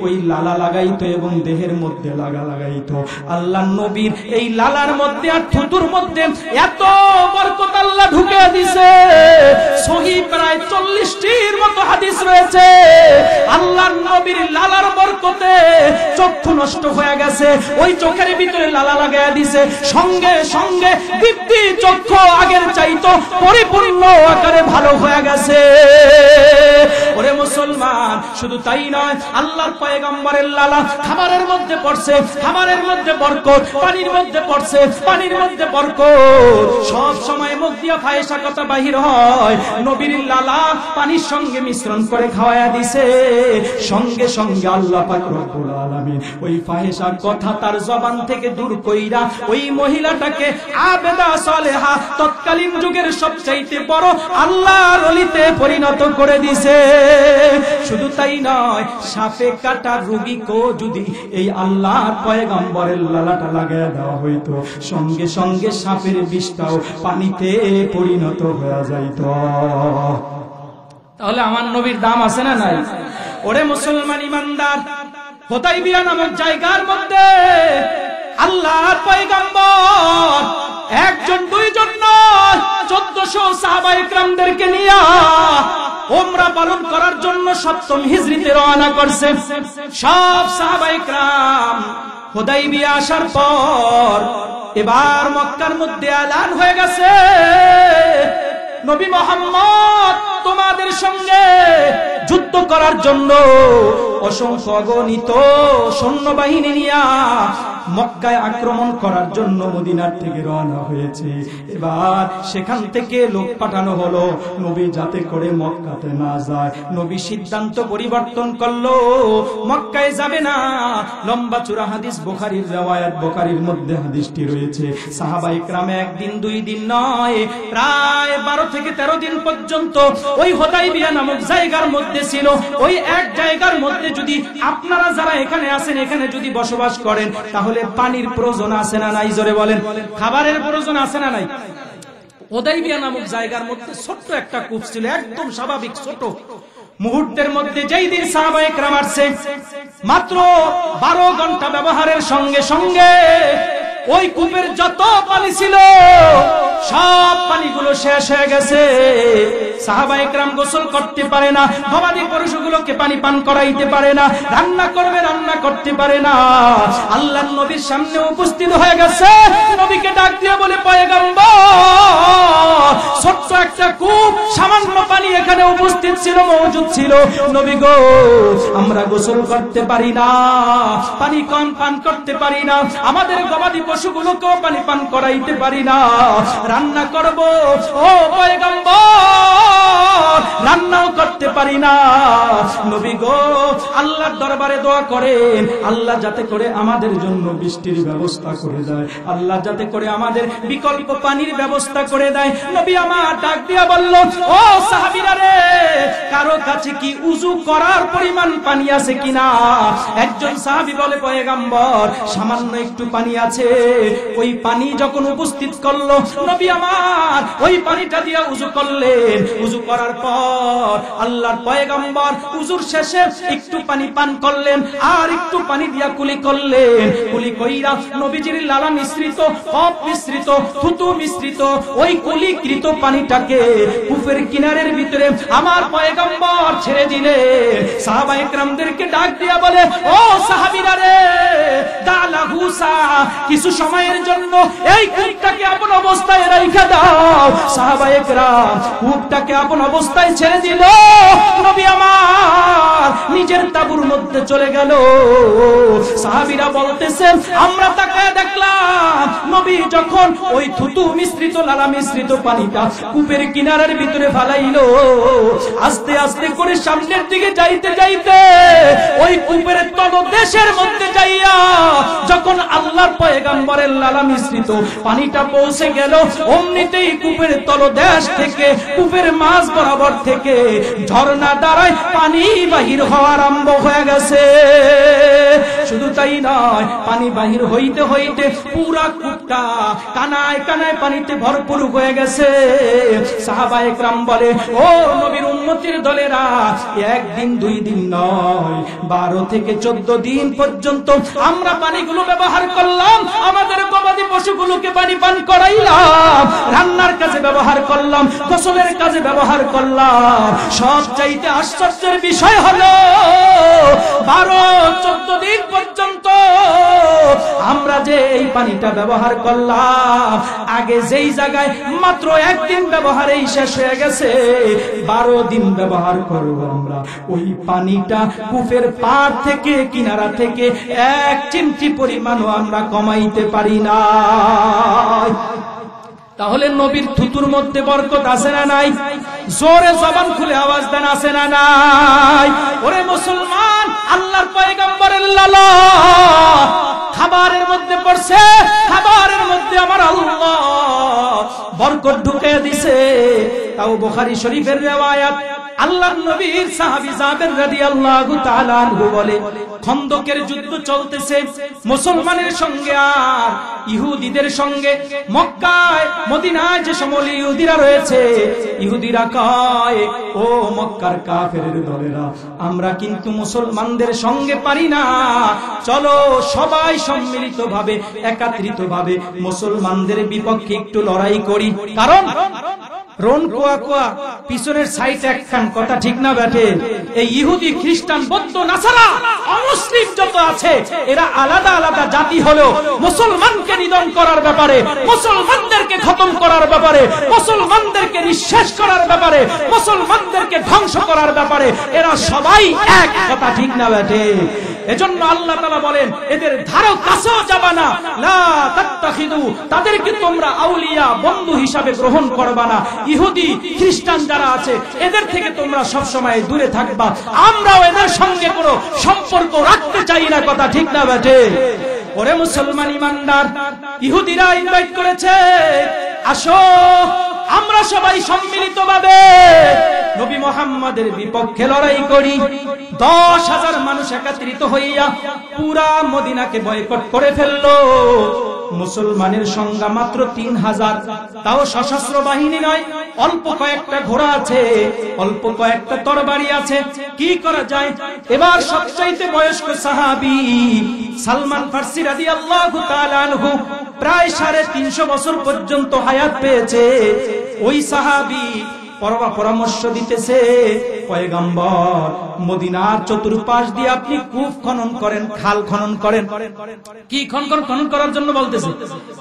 ওই লালা লাগাইতো এবং দেহের মধ্যে লাগাইতো। আল্লাহর নবীর এই লালার মধ্যে আর থুতুর মধ্যে এত বরকত আল্লাহ ঢুকাইয়া দিছে, সহিহ প্রায় 40টির মতো হাদিস রয়েছে। আল্লাহর নবীর লালার বরকতে চক্ষু নষ্ট হয়ে গেছে, ওই চোখের ভিতরে লালা লাগাইয়া দিছে, সঙ্গে সঙ্গে দীপ্তি চক্ষু আগের চাইতো পরিপূর্ণ আকারে ভালো হয়ে গেছে। ওরে মুসলমান, শুধু তাই নয়, আল্লাহর পয়গম্বরের লালা খাবারের মধ্যে পড়ছে, খাবারের মধ্যে বরকত, পানির মধ্যে পড়ছে, পানির মধ্যে বরকত। সব সময় মুখ দিয়া ফায়সা কথা বাহির হয়, নবীর লালা পানির সঙ্গে মিশ্রণ করে খাওয়ায়া দিছে, সঙ্গে সঙ্গে আল্লাহ পাক রব্বুল আলামিন ওই ফায়সা কথা তার জবান থেকে দূর কইরা ওই মহিলাটাকে আবেদা সালেহা, তৎকালীন যুগের সবচাইতে বড় আল্লাহর ওলিতে পরিণত করে দিছে। শুধু তাই নয়, সাপে কাটা রোগীকেও যদি এই আল্লাহর পয়গম্বরের লালাটা লাগায় দেওয়া হইতো, সঙ্গে সঙ্গে সাপের বিষটাও পানিতে পরিণত হয়ে যাইত। তাহলে আমার নবীর দাম আছে না নাই? ওরে মুসলমান ইমানদার, হুদাইবিয়া নামক জায়গার মধ্যে আল্লাহর পয়গম্বর একজন দুইজন নয়, 1400 সাহাবায়ে কেরামদেরকে নিয়ে উমরা পালন করার জন্য 7ম হিজরিতে রওনা করছে। সব সাহাবায়ে কেরাম হুদাইবিয়া আসার পর এবার মক্কার মধ্যে এলান হয়ে গেছে, নবী মুহাম্মদ তোমাদের সঙ্গে যুদ্ধ করার জন্য অসংখ্য অগণিত সৈন্যবাহিনী নিয়ে মক্কায় আক্রমণ করার জন্য মদিনার থেকে রওনা হয়েছে। এবার সেখান থেকে লোক পাঠানো হলো, নবী যাতে করে মক্কাতে না যায়। নবী সিদ্ধান্ত পরিবর্তন করলো, মক্কায় যাবে না। লম্বা চূড়া হাদিস, বুখারীর riwayat, বুখারীর মধ্যে হাদিসটি রয়েছে। সাহাবায়ে কেরাম একদিন দুই দিন নয়, প্রায় 12 থেকে 13 দিন পর্যন্ত ওই হুদাইবিয়া নামক জায়গার মধ্যে ছিল। ওই এক জায়গার মধ্যে যদি আপনারা যারা এখানে আছেন, এখানে যদি বসবাস করেন, তাহলে পানির প্রয়োজন আছে না নাই? জোরে বলেন। খাবারের প্রয়োজন আছে না নাই? হুদাইবিয়া নামক জায়গার মধ্যে ছোট্ট একটা কূপ ছিল, একদম স্বাভাবিক ছোট। মুহূর্তের মধ্যে যেই দিন সাহাবায়ে কেরাম আসছে, মাত্র 12 ঘন্টা ব্যবহারের সঙ্গে সঙ্গে ওই কূপের যত পানি ছিল সব পানিগুলো শেষ হয়ে গেছে। সাহাবায়ে কেরাম গোসল করতে পারে না, গবাদি পশুগুলোকে পানি পান করাইতে পারে না, রান্না করবে রান্না করতে পারে না। আল্লাহর নবীর সামনে উপস্থিত হয়ে গেছে, নবীকে ডাক দিয়ে বলে, পয়গম্বর, ছোট্ট একটা কূপ, সামান্য পানি এখানে উপস্থিত ছিল, মওজুদ ছিল। নবী গো, আমরা গোসল করতে পারি না, পানি কম পান করতে পারি না, আমাদের গবাদি পশুগুলোকেও পানি পান করাইতে পারি না, রান্না করব ও পয়গম্বর, রান্নাও করতে পারি না। নবী গো, আল্লাহর দরবারে দোয়া করেন, আল্লাহ যাতে করে আমাদের জন্য বৃষ্টির ব্যবস্থা করে দেয়, আল্লাহ যাতে করে আমাদের বিকল্প পানির ব্যবস্থা করে দেয়। নবী আমার ডাক দিয়া বলল, ও সাহাবীরা রে, কারো কাছে কি উযু করার পরিমাণ পানি আছে কিনা? একজন সাহাবী বলে, পয়গম্বর, সামান্য একটু পানি আছে। ওই পানি যখন উপস্থিত করলো, নবী আমার ওই পানিটা দিয়ে উযু করলেন। উযু করার পর আল্লাহ আল্লাহর পয়গম্বর উযুর শেষে একটু পানি পান করলেন, আর একটু পানি দিয়া কুলি করলেন। কুলি কইরা নবীজির লালা মিশ্রিত, কফ মিশ্রিত, থুতু মিশ্রিত ওই কুলিকৃত পানিটাকে কূপের কিনারের ভিতরে আমার পয়গম্বর ছেড়ে দিলেন। সাহাবায়ে কেরামদেরকে ডাক দিয়া বলে, ও সাহাবীরা রে, দালাহু সা, কিছু সময়ের জন্য এই কূপটাকে আপন অবস্থায় রাইখা দাও। সাহাবায়ে কেরাম কূপটাকে আপন অবস্থায় ছেড়ে দিল। নবী আমার নিজের তাঁবুর মধ্যে চলে গেল। সাহাবীরা বলতেছেন, আমরা তাকায় দেখলাম নবী যখন ওই থুতু মিশ্রিত লালা মিশ্রিত পানিটা কূপের কিনারের ভিতরে ফালাইলো, আস্তে আস্তে করে সামনের দিকে যাইতে যাইতে ওই কূপের তলদেশের মধ্যে যাইয়া যখন আল্লাহর পয়গম্বরের লালা মিশ্রিত পানিটা পৌঁছে গেল, অমনিতেই কূপের তলদেশ থেকে, কূপের মাঝ বরাবর থেকে ঝর্ণা দ্বারায় পানি বাহির হওয়া আরম্ভ হয়ে গেছে। শুধু তাই নয়, পানি বাহির হইতে হইতে পুরা কূপটা কানায় কানায় পানিতে ভরপুর হয়ে গেছে। সাহাবায়ে কেরাম বলে, ও নবীর উম্মতের দলেরা, একদিন দুই দিন নয়, 12 থেকে 14 দিন পর্যন্ত আমরা পানিগুলো ব্যবহার করলাম, আমাদের গবাদি পশুগুলোকে পানি পান করাইলাম, রান্নার কাজে ব্যবহার করলাম, গোসলের কাজে ব্যবহার করলাম। সব চাইতে আশ্চর্যের বিষয় হলো 12-14 দিন পর্যন্ত আমরা যে এই পানিটা ব্যবহার করলাম, আগে যেই জায়গায় মাত্র একদিন ব্যবহারেই শেষ হয়ে গেছে, 12 দিন ব্যবহার করব আমরা ওই পানিটা কূপের পাড় থেকে কিনারা থেকে এক চিমটি পরিমাণও আমরা কমাইতে পারি না। তাহলে নবীর থুতুর মধ্যে বরকত আছে না নাই? জোরে জবান খুলে আওয়াজ দেন, আছে না নাই? ওরে মুসলমান, আল্লাহর পয়গম্বরের লালা খাবারের মধ্যে পড়ছে, খাবারের মধ্যে আমার আল্লাহ বরকত ঢুকিয়ে দিছে। তাও বুখারী শরীফের রিওয়ায়াত, আল্লাহর নবীর সাহাবী জাবের রাদিয়াল্লাহু তাআলা আনহু বলে, খন্দকের যুদ্ধ চলতেছে মুসলমানের সঙ্গে আর ইহুদিদের সঙ্গে। মক্কায় মদিনায় যে সমল ইহুদিরা রয়েছে, ইহুদিরা কয়, ও মক্কার কাফেরের দলেরা, আমরা কিন্তু মুসলমানদের সঙ্গে পারি না, চলো সবাই সম্মিলিতভাবে একত্রিতভাবে মুসলমানদের বিপক্ষে একটু লড়াই করি। কারণ রন কোয়া কোয়া পিছনের সাইড একখান, কথা ঠিক না ব্যাটে? এই ইহুদি, খ্রিস্টান, বৌদ্ধ, নাসারা, অমুসলিম যত আছে, এরা আলাদা আলাদা জাতি হলেও মুসলমানকে নিধন করার ব্যাপারে, মুসলমানদেরকে খতম করার ব্যাপারে, মুসলমানদেরকে নিঃশেষ করার ব্যাপারে, মুসলমানদেরকে ধ্বংস করার ব্যাপারে এরা সবাই এক, কথা ঠিক না ব্যাটে? এজন্য আল্লাহ তাআলা বলেন, এদের ধারো কাছেও যাবা না, লা তাত্তাখিদু, তাদেরকে তোমরা আউলিয়া, বন্ধু হিসাবে গ্রহণ করবা না। ইহুদি, খ্রিস্টান যারা আছে, এদের থেকে তোমরা সব সময় দূরে থাকবা। আমরাও এদের সঙ্গে কোনো সম্পর্ক রাখতে চাই না, কথা ঠিক না বেটে? ওরে মুসলমান ইমানদার, ইহুদিরা ইনভাইট করেছে, আসো আমরা সবাই সম্মিলিতভাবে নবী মুহাম্মাদের বিপক্ষে লড়াই করি। 10,000 মানুষ একত্রিত হইয়া পুরা মদিনাকে বয়কট করে ফেললো। মুসলমানের সংখ্যা মাত্র 3,000, তাও সশস্ত্র বাহিনী নয়, অল্প কয়েকটা ঘোড়া আছে, অল্প কয়েকটা তরবারি আছে। কি করা যায়? এবার সবচাইতে বয়স্ক সাহাবী সালমান ফারসি রাদিয়াল্লাহু তাআলা আনহু প্রায় 350 বছর পর্যন্ত হায়াত পেয়েছে। ওই সাহাবী পরামর্শ দিতেছে, পয়গম্বর, মদিনার চতুর্পাশ দিয়ে আপনি কূপ খনন করেন, খাল খনন করেন। কি খনন করার জন্য বলতেছে?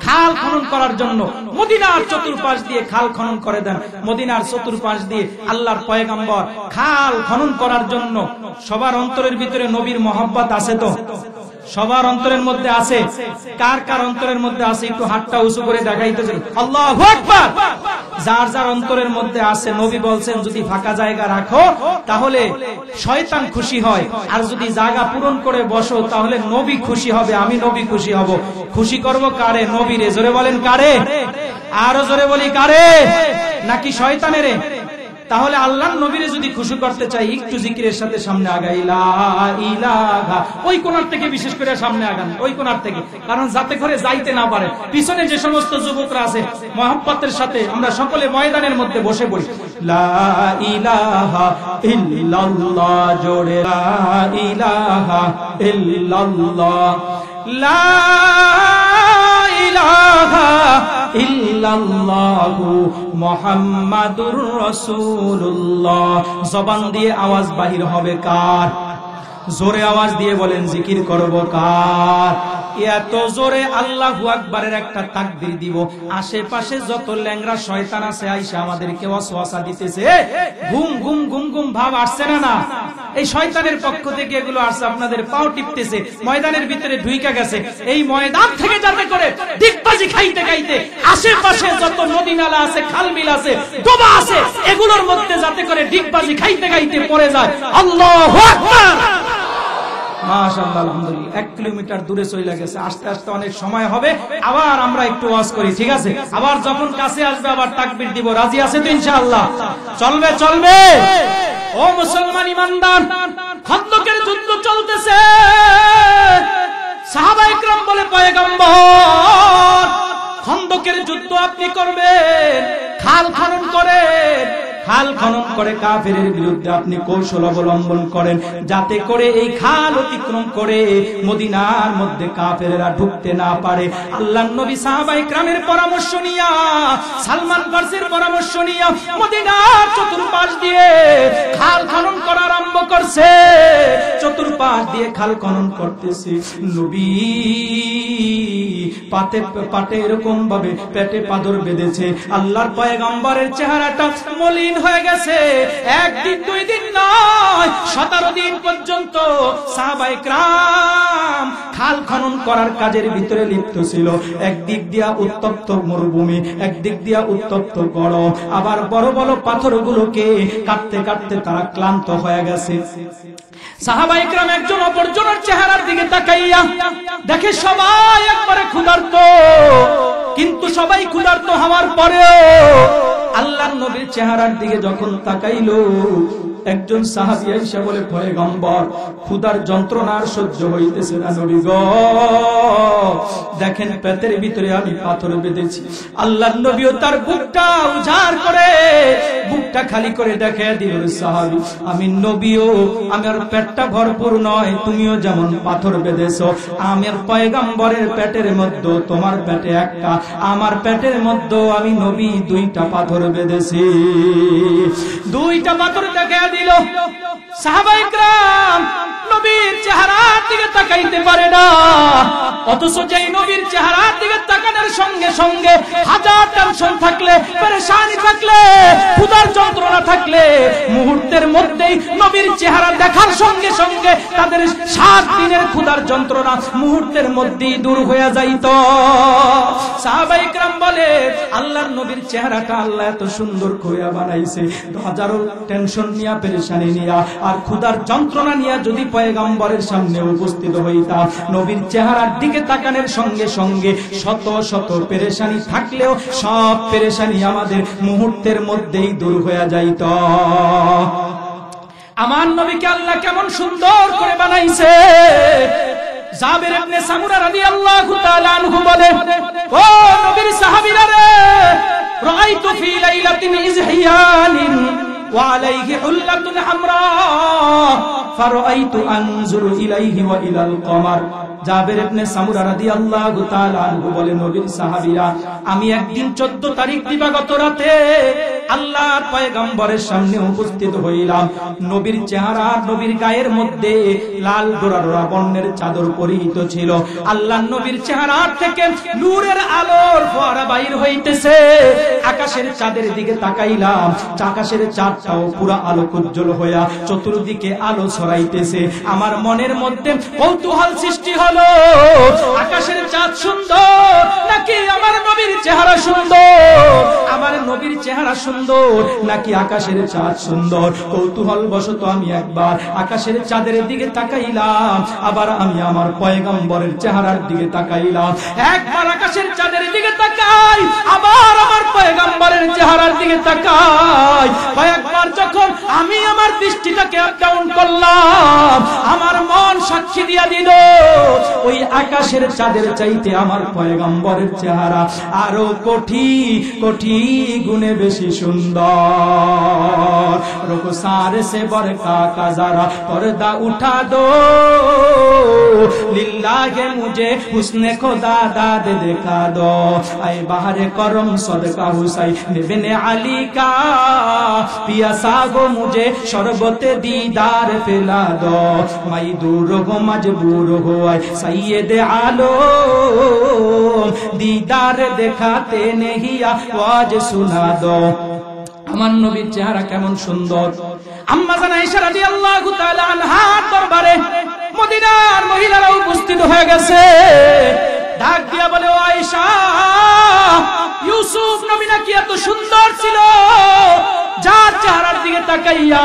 খাল খনন করার জন্য। মদিনার চতুর্পাশ দিয়ে খাল খনন করে দেন। মদিনার চতুর্পাশ দিয়ে আল্লাহর পয়গম্বর খাল খনন করার জন্য। সবার অন্তরের ভিতরে নবীর মহব্বত আছে তো? সবার অন্তরের মধ্যে আছে? কার কার অন্তরের মধ্যে আছে একটু হাতটা উঁচু করে দেখাইতেছেন। আল্লাহু আকবার। যার যার অন্তরের মধ্যে আছে, নবী বলছেন যদি ফাঁকা জায়গা রাখো তাহলে শয়তান খুশি হয়, আর যদি জায়গা পূরণ করে বসো তাহলে নবী খুশি হবে, আমি নবী খুশি হব। খুশি করব কারে? নবীরে। জোরে বলেন কারে? আরো জোরে বলি কারে? নাকি শয়তানেরে? তাহলে আল্লাহর নবীরে যদি খুশি করতে চাই একটু জিকিরের সাথে সামনে আগাই, লা ইলাহা, ওই কোণার থেকে বিশেষ করে সামনে আগান, ওই কোণার থেকে, কারণ যাতে করে যাইতে না পারে। পিছনে যে সমস্ত যুবকরা আছে মহব্বতের সাথে আমরা সকলে ময়দানের মধ্যে বসে পড়ি, লা ইলাহা ইল্লাল্লাহ, জোরে লা ইলাহা ইল্লাল্লাহ, লা ইলাহা ইল্লাল্লাহু মুহাম্মাদুর রাসূলুল্লাহ। জবান দিয়ে আওয়াজ বাহির হবে কার? জোরে আওয়াজ দিয়ে বলেন, জিকির করব কার? এত জোরে আল্লাহু আকবারের একটা তাকবীর দিব, আশেপাশে যত ল্যাংড়া শয়তান আছে আইসা আমাদেরকে ওয়াসওয়াসা দিতেছে, ঘুম ঘুম ঘুম ঘুম ভাব আসছে না? না, এই শয়তানের পক্ষ থেকে এগুলো আসছে, আপনাদের পাও টিপতেছে, ময়দানের ভিতরে ঢুইকা গেছে। এই ময়দান থেকে যাতে করে ডিগবাজি খাইতে খাইতে আশেপাশে যত নদী নালা আছে, খাল বিল আছে, ডোবা আছে, এগুলোর মধ্যে যাতে করে ডিগবাজি খাইতে খাইতে পড়ে যায়। আল্লাহু আকবার, মাশাআল্লাহ, আলহামদুলিল্লাহ। 1 কিলোমিটার দূরে চলে গেছে, আস্তে আস্তে অনেক সময় হবে, আবার আমরা একটু ওয়াজ করি, ঠিক আছে? আবার যখন কাছে আসবে আবার তাকবীর দিব, রাজি আছে তো ইনশাআল্লাহ? চলবে চলবে। ও মুসলমান ইমানদার, খন্দকের যুদ্ধ চলতেছে, সাহাবায়ে কেরাম বলে, পয়গম্বর খন্দকের যুদ্ধ আপনি করবেন, খাল খনন করেন, খাল খনন করে কাফেরের বিরুদ্ধে আপনি কৌশল অবলম্বন করেন, যাতে করে এই খাল অতিক্রম করে মদিনার মধ্যে কাফেরেরা ঢুকতে না পারে। আল্লাহর নবী সাহাবায়ে কেরামের পরামর্শ নিয়া, সালমান ফারসির পরামর্শ নিয়া মদিনার চতুর্পাশ দিয়ে খাল খনন করা আরম্ভ করছে। চতুর্পাশ দিয়ে খাল খনন করতেছে। নবী পাতে পাটে এরকম ভাবে পেটে পাথর বেঁধেছে। আল্লাহর পয়গম্বরের চেহারাটা মলিন হয়ে গেছে। একদিন দুই দিন নয়, 17 দিন পর্যন্ত সাহাবায়ে কেরাম খাল খনন করার কাজের ভিতরে লিপ্ত ছিল। একদিক দিয়া উত্তপ্ত মরুভূমি, একদিক দিয়া উত্তপ্ত গরম, আবার বড় বড় পাথরগুলোকে কাটতে কাটতে তারা ক্লান্ত হয়ে গেছে। সাহাবায়ে কেরাম একজন অপরজনের চেহারার দিকে তাকাইয়া দেখে সবাই একবারে ক্ষুধার্ত, কিন্তু সবাই ক্ষুধার্ত হওয়ার পরেও আল্লাহর নবীর চেহারার দিকে যখন তাকাইলো, একজন সাহাবী এসে বলে, পয়গম্বর ক্ষুধার যন্ত্রণা আর সহ্য হইতেছে না নবী গো, দেখেন পেটের ভিতরে আমি পাথর বেঁধেছি। আল্লাহর নবীও তার বুকটা উজাড় করে, বুকটা খালি করে দেখে দিল, সাহাবী আমি নবীও, আমার পেটটা ভরপুর নয়, তুমিও যেমন পাথর বেঁধেছো, আমার পয়গম্বরের পেটের মধ্যে তোমার পেটে একটা, আমার পেটের মধ্যে আমি নবী 2টা পাথর বেঁধেছি। 2টা পাথর দেখে দিল। সাহাবায়ে কেরাম নবীর চেহারার দিকে তাকাইতে পারে না, অথচ যেই নবীর চেহারার দিকে তাকানোর সঙ্গে সঙ্গে হাজার টেনশন থাকলে, পেরেশানি থাকলে, ক্ষুধার যন্ত্রণা থাকলে, মুহূর্তের মধ্যেই নবীর চেহারা দেখার সঙ্গে সঙ্গে তাদের 7 দিনের ক্ষুধার যন্ত্রণা মুহূর্তের মধ্যেই দূর হয়ে যাইত। সাহাবায়ে কেরাম বলে, আল্লাহর নবীর চেহারাটা আল্লাহ এত সুন্দর করে বানাইছে, হাজারো টেনশন নিয়া, পেরেশানি নিয়া আর ক্ষুধার যন্ত্রণা নিয়া যদি পয়গম্বরের সামনে উপস্থিত হইতাম, নবীর চেহারার দিকে তাকানোর সঙ্গে সঙ্গে শত শত পেরেশানি থাকলেও সব পেরেশানি আমাদের মুহূর্তের মধ্যেই দূর হয়ে যাইত। আমার নবীকে আল্লাহ কেমন সুন্দর করে বানাইছে। জাবির ইবনে সামুরা রাদিয়াল্লাহু তাআলা আনহু বলে, ও নবীর সাহাবীরা রে, রাআইতু ফি লাইলাতিন ইজহিয়ানিন ওয়া আলাইহি হুল্লাতুন হামরা ফারাআইতু আনজুরু ইলাইহি ওয়া ইলাল কমার। জাবির ইবনে সামুরা রাদিয়াল্লাহু তাআলা আনহু বলে, নবীর সাহাবীরা, আমি একদিন 14 তারিখ দিবাগত রাতে আল্লাহর পয়গম্বরের সামনে উপস্থিত হইলাম। নবীর চেহারা, নবীর গায়ের মধ্যে লাল ডোরা বর্ণের চাদর পরিহিত ছিল। আল্লাহর নবীর চেহারা থেকে নূরের আলোর ফোয়ারা বাইর হইতেছে। আকাশের চাঁদের দিকে তাকাইলাম, আকাশের চাঁদটাও পুরো আলোকোজ্জ্বল হইয়া চতুর্দিকে আলো ছড়াইতেছে। আমার মনের মধ্যে কৌতূহল সৃষ্টি হলো, আকাশের চাঁদ সুন্দর নাকি আমার নবীর চেহারা সুন্দর? আমার নবীর চেহারা সুন্দর সুন্দর নাকি আকাশের চাঁদ সুন্দর? কৌতূহল বশত আমি একবার আকাশের চাঁদের দিকে তাকাইলাম, আবার আমি আমার পয়গম্বরের চেহারার দিকে তাকাইলাম। একবার আকাশের চাঁদের দিকে তাকাই, আবার আমার পয়গম্বরের চেহারার দিকে তাকাই। কয়েকবার যখন আমি আমার দৃষ্টিটাকে আপ ডাউন করলাম, আমার মন সাক্ষী দিয়া দিল ওই আকাশের চাঁদের চাইতে আমার পয়গম্বরের চেহারা আরো কোটি কোটি গুণে বেশি সুন্দর। রুখসার সে বরকা का जरा पर्दा उठा दो, लिल्लाहे मुझे हुस्ने खुदा दाद दिखा दो। आए बाहर करम सदका हुसैन बिन अली का, पियासा गो मुझे शरबत दीदार पिला दो। मैं दूर हो मजबूर हो आए सैयद आलो, दीदार दिखाते नहीं आवाज सुना दो। আমার নবীর চেহারা কেমন সুন্দর। আম্মা জান আয়েশা রাদিয়াল্লাহু তাআলা আনহার দরবারে মদিনার মহিলারা উপস্থিত হয়ে গেছে। ডাক দিয়া বলে, ও আয়েশা, ইউসুফ নবী নাকি এত সুন্দর ছিল, যার চেহারার দিকে তাকাইয়া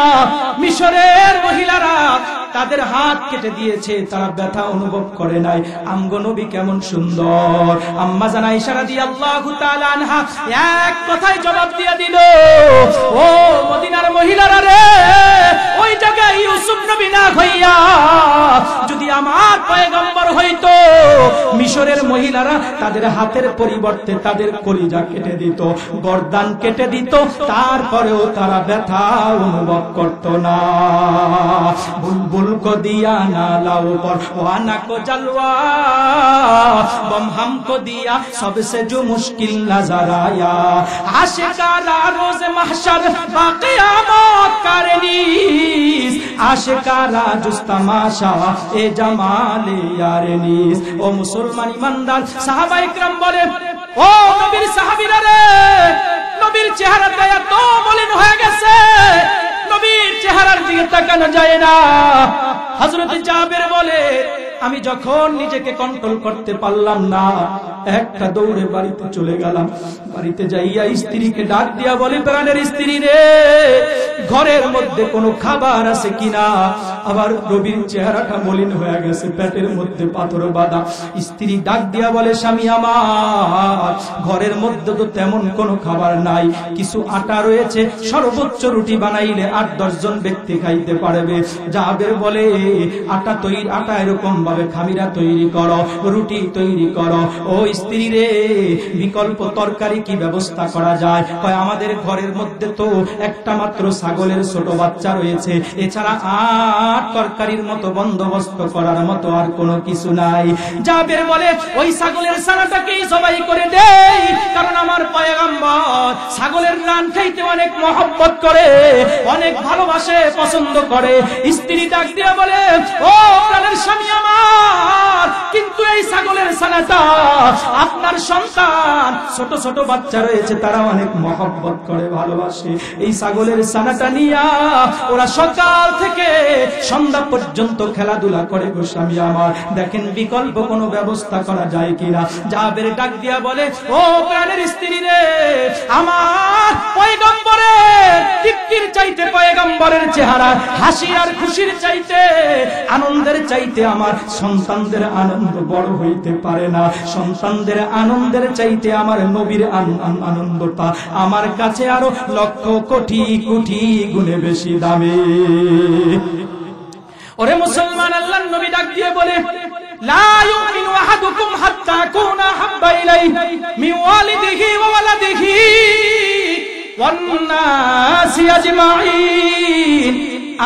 মিশরের মহিলারা তাদের হাত কেটে দিয়েছে, তারা ব্যথা অনুভব করে নাই। আমগো নবী কেমন সুন্দর। আম্মা জান আয়েশা রাদিয়াল্লাহু তাআলা আনহা এক কথায় জবাব দিয়ে দিল, ও মদিনার মহিলারা রে, ওই জায়গায় ইউসুফ নবী না হইয়া যদি আমার পয়গম্বর হইতো, মিশরের মহিলারা তাদের হাতের পরিবর্তে তাদের কলিজা কেটে দিত, গর্দান কেটে দিত, তারপরেও তারা ব্যথা অনুভব করত না। বুলবুল को दिया नालाओं पर वाना को जलवा, बम हमको दिया सबसे जो मुश्किल नजर आया। आशिकारा रोज महशर बाक़ियामत करनीस, आशिकारा जुस तमाशा ए जमाले यारनीस। ओ मुसलमान ईमानदार साहाबा इकराम बोले, ও নবীর সাহাবীরা রে, নবীর চেহারাটা এত মলিন হয়ে গেছে, নবীর চেহারার দিকে তাকানো যায় না। হযরত জাবের বলে, আমি যখন নিজেকে কন্ট্রোল করতে পারলাম না, একটা দৌড়ে বাড়িতে চলে গেলাম। বাড়িতে যাইয়া স্ত্রীকে ডাক দিয়া বলি, প্রাণের স্ত্রী রে, ঘরের মধ্যে কোনো খাবার আছে কিনা? আবার নবীর চেহারাটা মলিন হয়ে গেছে, পেটের মধ্যে পাথর বাঁধা। স্ত্রী ডাক দিয়া বলে, স্বামী আমার, ঘরের মধ্যে তো তেমন কোনো খাবার নাই, কিছু আটা রয়েছে, সর্বোচ্চ রুটি বানাইলে 8-10 জন ব্যক্তি খাইতে পারবে। জাবের বলে, আটা এরকম ভাবে খামিরা তৈরি করো, রুটি তৈরি করো। ও স্ত্রী রে, বিকল্প তরকারি কি ব্যবস্থা করা যায়? কয়, আমাদের ঘরের মধ্যে তো একটা মাত্র ছাগলের ছোট বাচ্চা রয়েছে, এছাড়া আর তরকারির মতো বন্দোবস্ত করার মতো আর কোনো কিছু নাই। জাবের বলে, ওই ছাগলের ছানাটাকে সবাই করে দেই, কারণ আমার পয়গম্বর ছাগলের রান খাইতে অনেক মহব্বত করে, অনেক ভালোবাসে, পছন্দ করে। স্ত্রী ডাক দিয়ে বলে, ও প্রাণের স্বামী আমার, কিন্তু এই ছাগলের ছানাটা আপনার সন্তান, ছোট ছোট বাচ্চা রয়েছে, তারা অনেক মহব্বত করে, ভালোবাসে। এই ছাগলের ছানাটা নিয়া ওরা সকাল থেকে সন্ধ্যা পর্যন্ত খেলাধুলা করে গো স্বামী আমার, দেখেন বিকল্প কোনো ব্যবস্থা করা যায় কিনা। জাবের ডাক দিয়া বলে, ও প্রাণের স্ত্রী রে, আমার পয়গম্বরের তৃপ্তির চাইতে, পয়গম্বরের চেহারা হাসি আর খুশির চাইতে, আনন্দের চাইতে আমার সন্তানদের আনন্দ বড় হইতে পারে না। সন্তানদের আনন্দের চাইতে আমার নবীর আনন্দটা আমার কাছে আরো লক্ষ কোটি কোটি গুণে বেশি দামি। ওরে মুসলমান, আল্লাহর নবী ডাক দিয়ে বলে, লা ইউমিনু আহাদুকুম হাত্তা কুনা হাব্বা ইলাইহি মিন ওয়ালিদিহি ওয়া ওয়ালাদিহি ওয়ান নাসি আজমাইন।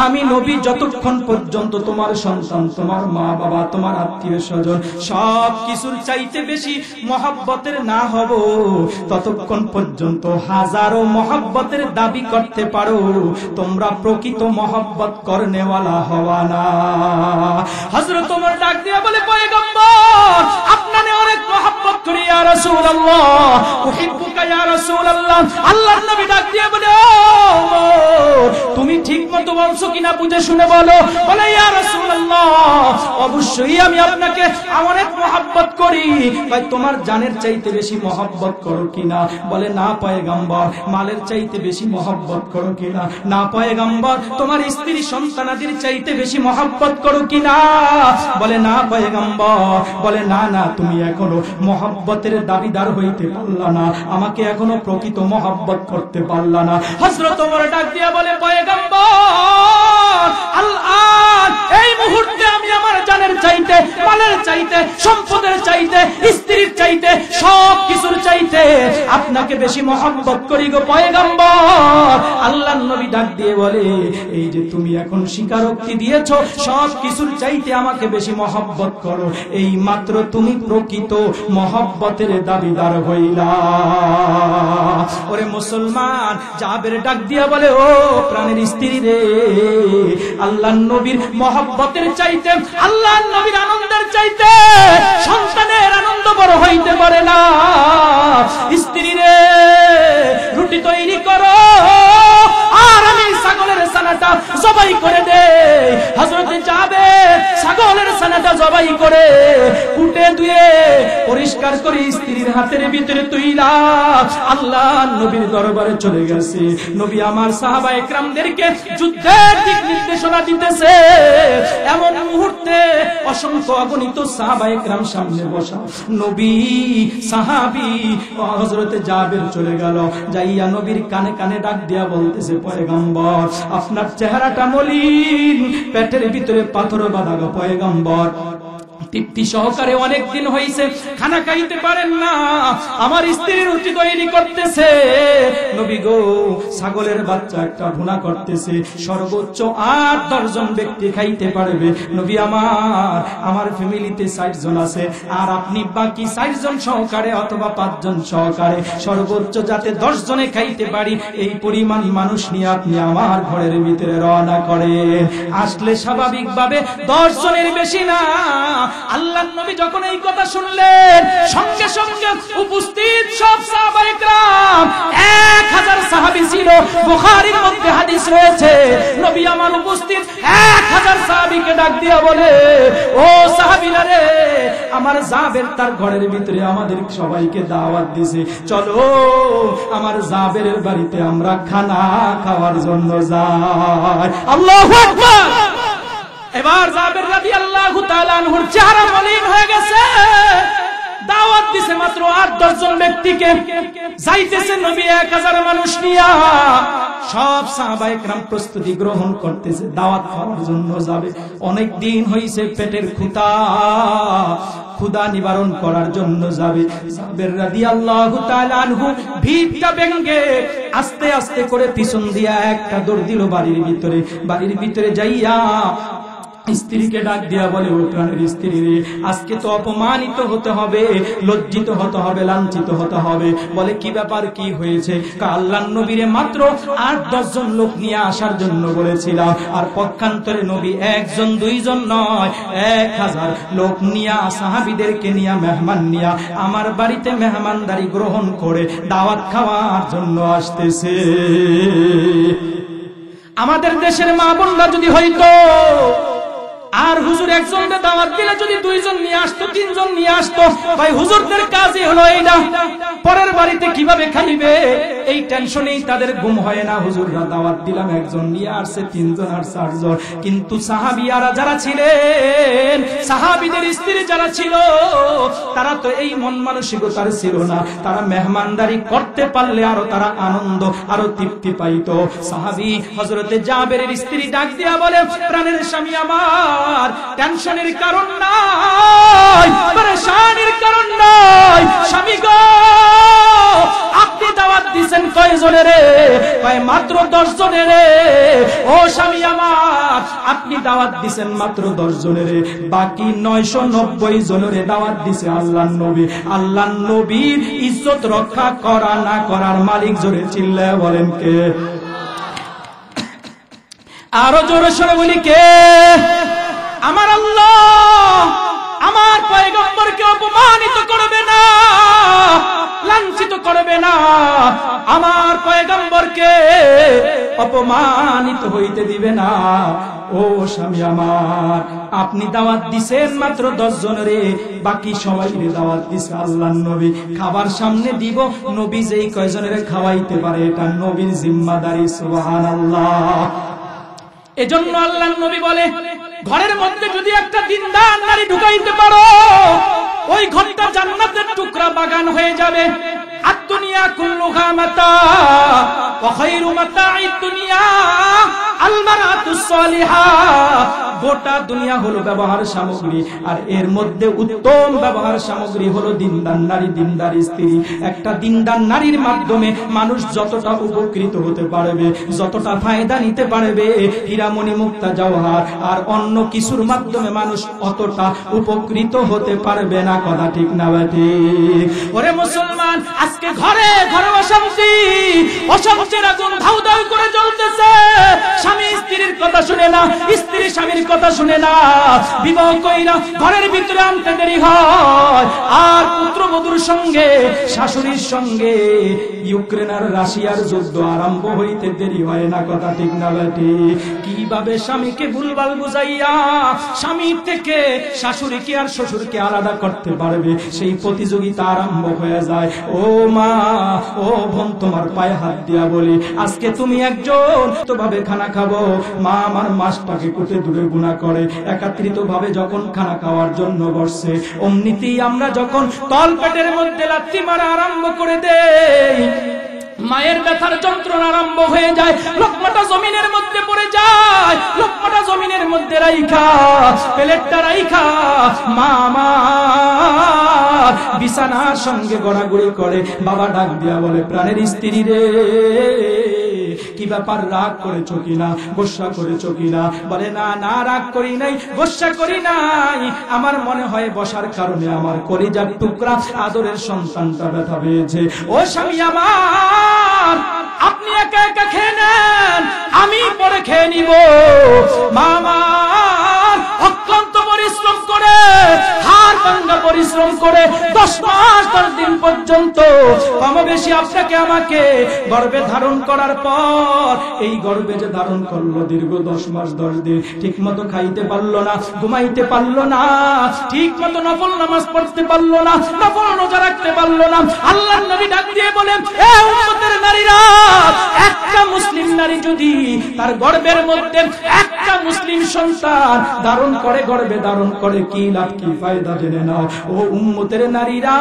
আমি নবী যতক্ষণ পর্যন্ত তোমার সন্তান, তোমার মা বাবা, তোমার আত্মীয় স্বজন সব কিছুর চাইতে বেশি মহব্বতের না হব, ততক্ষণ পর্যন্ত হাজারো মহব্বতের দাবি করতে পারো, তোমরা প্রকৃত মহব্বত করনেওয়ালা হওয়া না। হযরত ওমর ডাক দিয়ে বলে, পয়গম্বর আপনারে অনেক মহব্বত করি ইয়া রাসূলুল্লাহ, উহিব্বুকা ইয়া রাসূলুল্লাহ। আল্লাহর নবী ডাক দিয়ে বলে, ও তুমি ঠিক মতো বলছো কিনা বুঝে শুনে বলো। বলে, ইয়া রাসূলুল্লাহ, অবশ্যই আমি আপনাকে অনেক মহব্বত করি। ভাই তোমার জানের চাইতে বেশি মহব্বত করো কিনা? বলে না পয়গম্বর। মালের চাইতে বেশি মহব্বত করো কিনা? না পয়গম্বর। তোমার স্ত্রী সন্তানাদির চাইতে বেশি মহব্বত করো কিনা? বলে না পয়গম্বর। বলে না না, তুমি এখনো মহব্বতের দাবিদার হইতে পারলা না, আমাকে এখনো প্রকৃত মহব্বত করতে পারলা না। হযরত ওমর ডাক দিয়া বলে পয়গম্বর আল্লাহ, এই মুহূর্তে আমি আমার জানের চাইতে, মালের চাইতে, সম্পদের চাইতে, স্ত্রীর চাইতে, সব কিছুর চাইতে আপনাকে বেশি মহব্বত করি গো পয়গম্বর। আল্লাহর নবী ডাক দিয়ে বলে, এই যে তুমি এখন স্বীকারোক্তি দিয়েছো সব কিছুর চাইতে আমাকে বেশি মহব্বত করো, এই মাত্র তুমি প্রকৃত মহব্বতের দাবিদার হইলা। ওরে মুসলমান, জাবের ডাক দিয়া বলে, ও প্রাণের স্ত্রী রে, আল্লাহর নবীর মহব্বতের চাইতে, আল্লাহর নবীর আনন্দের চাইতে সন্তানের আনন্দ বড় হইতে পারে না। স্ত্রী রে, রুটি তৈরি করো আর আমি ছাগলের ছানাটা জবাই করে দে। হযরতে জাবের ছাগলের ছানাটা জবাই করে কুটে ধুয়ে পরিষ্কার করে স্ত্রীর হাতের ভিতরে তুইলা আল্লাহর নবীর দরবারে চলে গেছে। নবী আমার সাহাবায়ে কেরামদেরকে যুদ্ধের দিক নির্দেশনা দিতেছে। এমন মুহূর্তে অসংখ্য অগণিত সাহাবায়ে কেরাম সামনে বসা। নবী সাহাবী হযরতে জাবের চলে গেল, যাইয়া নবীর কানে কানে ডাক দিয়া বলতেছে, পয়গম্বর আপনার চেহারাটা মলিন, পেটের ভিতরে পাথর বাঁধা গো পয়গম্বর, তৃপ্তি সহকারে অনেক দিন হয়েছে খানা খাইতে পারেন না, আমার স্ত্রীর রুটি তৈরি করতেছে। নবী গো, ছাগলের বাচ্চা একটা ভুনা করতেছে, সর্বোচ্চ 8-10 জন ব্যক্তি খাইতে পারবে। নবী আমার ফ্যামিলিতে 60 জন আছে, আর আপনি বাকি 60 জন সহকারে অথবা 5 জন সহকারে সর্বোচ্চ যাতে 10 জনে খাইতে পারি, এই পরিমাণ মানুষ নিয়ে আপনি আমার ঘরের ভিতরে রওনা করেন। আসলে স্বাভাবিকভাবে 10 জনের বেশি না। আল্লাহর নবী যখন এই কথা শুনলেন, সঙ্গে সঙ্গে উপস্থিত সব সাহাবায়ে কেরাম, 1000 সাহাবী ছিল, বুখারীর মধ্যে হাদিস রয়েছে। নবী আমার উপস্থিত 1000 সাহাবীকে ডাক দিয়া বলে, ও সাহাবীরা রে, আমার জাবের তার ঘরের ভিতরে আমাদের সবাইকে দাওয়াত দিয়েছে, চলো আমার জাবেরের বাড়িতে আমরা খানা খাওয়ার জন্য যাই। আল্লাহু আকবার। এবার জাবের রাদিয়াল্লাহু তাআলা আনহুর চেহারা মলিন হয়ে গেছে। দাওয়াত দিছে মাত্র 8-10 জন ব্যক্তিকে, যাইতেছে নবী 1000 মানুষ নিয়া। সব সাহাবায়ে কেরাম প্রস্তুতি গ্রহণ করতেছে, দাওয়াত খাওয়ার জন্য যাবে। অনেক দিন হইছে পেটের ক্ষুধা নিবারণ করার জন্য যাবে। জাবের রাদিয়াল্লাহু তাআলা আনহু ভিড়টা ভেঙে আস্তে আস্তে করে পিছন দিয়া একটা দৌড় দিল বাড়ির ভিতরে। বাড়ির ভিতরে যাইয়া স্ত্রীকে ডাক দিয়া বলে, ও প্রাণের স্ত্রী রে, আজকে তো অপমানিত হতে হবে, লজ্জিত হতে হবে, লাঞ্ছিত হতে হবে। বলে কি ব্যাপার, কি হয়েছে? আল্লাহর নবীরে মাত্র 8-10 জন লোক নিয়ে আসার জন্য বলেছিলাম, আর পক্ষান্তরে নবী 1 জন 2 জন নয়, 1000 লোক নিয়া, সাহাবীদেরকে নিয়া, মেহমান নিয়া আমার বাড়িতে মেহমানদারি গ্রহণ করে দাওয়াত খাওয়ার জন্য আসতেছে। আমাদের দেশের মা বোনরা যদি হইতো, আর হুজুর একজনকে দাওয়াত দিলে যদি 2 জন নিয়ে আসতো, 3 জন নিয়ে আসতো, ভাই হুজুরদের কাজই হলো এইটা, পরের বাড়িতে কিভাবে খাইবে এই টেনশনেই তাদের ঘুম হয় না। হুজুররা দাওয়াত দিলাম, 1 জন নিয়ে আসছে, 3 জন আর 4 জন, কিন্তু সাহাবিয়ারা যারা ছিলেন, সাহাবীদের স্ত্রী যারা ছিল, তারা তো এই মন মানসিকতার ছিল না। তারা মেহমানদারি করতে পারলে আরো তারা আনন্দ, আরো তৃপ্তি পাইতো। সাহাবী হযরতে জাবেরের স্ত্রী ডাক দিয়া বলে, প্রাণের স্বামী আমার, টেনশনের কারণ নাই, পরেশানির কারণ নাই, স্বামী গো আপনি দাওয়াত দিছেন কয় জনের? কয় মাত্র 10 জনের। ও স্বামী আমার, আপনি দাওয়াত দিছেন মাত্র 10 জনের, বাকি 990 জনের দাওয়াত দিছে আল্লাহর নবী। আল্লাহর নবীর ইজ্জত রক্ষা করা না করার মালিক জোরে চিল্লায় বলেন কে? আরো জোরে সরে বলি কে? আমার আল্লাহ আমার পয়গম্বরকে অপমানিত করবে না, লাঞ্ছিত করবে না। আমার পয়গম্বরকে অপমানিত হইতে দিবে না। ও স্বামী আমার, আপনি দাওয়াত দিছেন মাত্র 10 জনেরে, বাকি সবাইকে দাওয়াত দিছে আল্লাহর নবী। খাবার সামনে দিব, নবী যেই কয়জনের খাওয়াইতে পারে এটা নবীর জিম্মাদারি। সুবহানাল্লাহ। এজন্য আল্লাহর নবী বলে, ঘরের মধ্যে যদি একটা দিনদার নারী ঢুকাইতে পারো, ওই ঘরটা জান্নাতের টুকরা বাগান হয়ে যাবে। আদ-দুনিয়া কুল্লুহা মাতা ওয়া খায়রু মাতা'id দুনিয়া আল মারাতুস সালিহা। গোটা দুনিয়া হলো ব্যবহার সামগ্রী, আর এর মধ্যে উত্তম ব্যবহার সামগ্রী হলো দিনদার নারী, দিনদার স্ত্রী। একটা দিনদার নারীর মাধ্যমে মানুষ যতটা উপকৃত হতে পারবে, যতটা ফায়দা নিতে পারবে, হীরামণি মুক্তা জওহর আর অন্য কিছুর মাধ্যমে মানুষ অতটা উপকৃত হতে পারবে না। কথা ঠিক না ঠিক? ওরে মুসলমান, আজকে ঘরে ঘরে অশান্তি, অশান্তির আগুন ধাউ ধাউ করে জ্বলতেছে। স্বামী স্ত্রীর কথা শুনে না, স্ত্রী স্বামীর কথা শুনে না। বিবাহ কইরা ঘরের ভিতরে আনতে দেরি হয়, আর পুত্রবধূর সঙ্গে শাশুড়ির সঙ্গে ইউক্রেন আর রাশিয়ার যুদ্ধ আরম্ভ হইতে দেরি হয় না। কথা ঠিক না ঠিক? কিভাবে স্বামীকে ভুলভাল বুঝাইয়া স্বামীর থেকে শাশুড়িকে আর শ্বশুরকে আলাদা করতে পারবে, সেই প্রতিযোগিতা আরম্ভ হয়ে যায়। ও মা, ও বোন, তোমার পায়ে হাত দিয়া বলি, আজকে তুমি একজন তো ভাবে খানা খাবো, মা আমার মাসটাকে কুটে দূরে গুনাহ করে একত্রিত ভাবে যখন খানা খাওয়ার জন্য বসছে, অমনিতেই আমরা যখন তল পেটের মধ্যে লাথি মারা আরম্ভ করে দেই, মায়ের ব্যথার যন্ত্রণা আরম্ভ হয়ে যায়। লোকমাটা জমিনের মধ্যে পড়ে যায়, লোকমাটা জমিনের মধ্যে রাইখা, প্লেটটা রাইখা মা আমার বিছানার সঙ্গে গড়াগড়ি করে। বাবা ডাক দিয়া বলে, প্রাণের স্ত্রী রে, কি ব্যাপার, রাগ করেছো কিনা, গোসা করেছো কিনা? বলে, না না, রাগ করি নাই, গোসা করি নাই, আমার মনে হয় বসার কারণে আমার কলিজার টুকরা আদরের সন্তানটা ব্যথা পেয়েছে। ও স্বামী আমার, আপনি একা একা খেয়ে নেন, আমি পরে খেয়ে নিব। মামা অক্লান্ত পরিশ্রম করে, হাড় ভাঙা পরিশ্রম করে 10 মাস 10 দিন পর্যন্ত কম বেশি আপনাকে আমাকে গর্ভে ধারণ করার পর, এই গর্ভে যে ধারণ করলো দীর্ঘ 10 মাস 10 দিন, ঠিক মতো খাইতে পারলো না, ঘুমাইতে পারলো না, ঠিক মতো নফল নামাজ পড়তে পারলো না, নফল রোজা রাখতে পারলো না। আল্লাহর নবী ডাক দিয়ে বলেন, এ উম্মতের নারীরা, একটা মুসলিম নারী যদি তার গর্ভের মধ্যে একটা মুসলিম সন্তান ধারণ করে, গর্ভে ধারণ করে, কি লাভ কি ফায়দা জেনে নাও। ও উম্মতের নারীরা,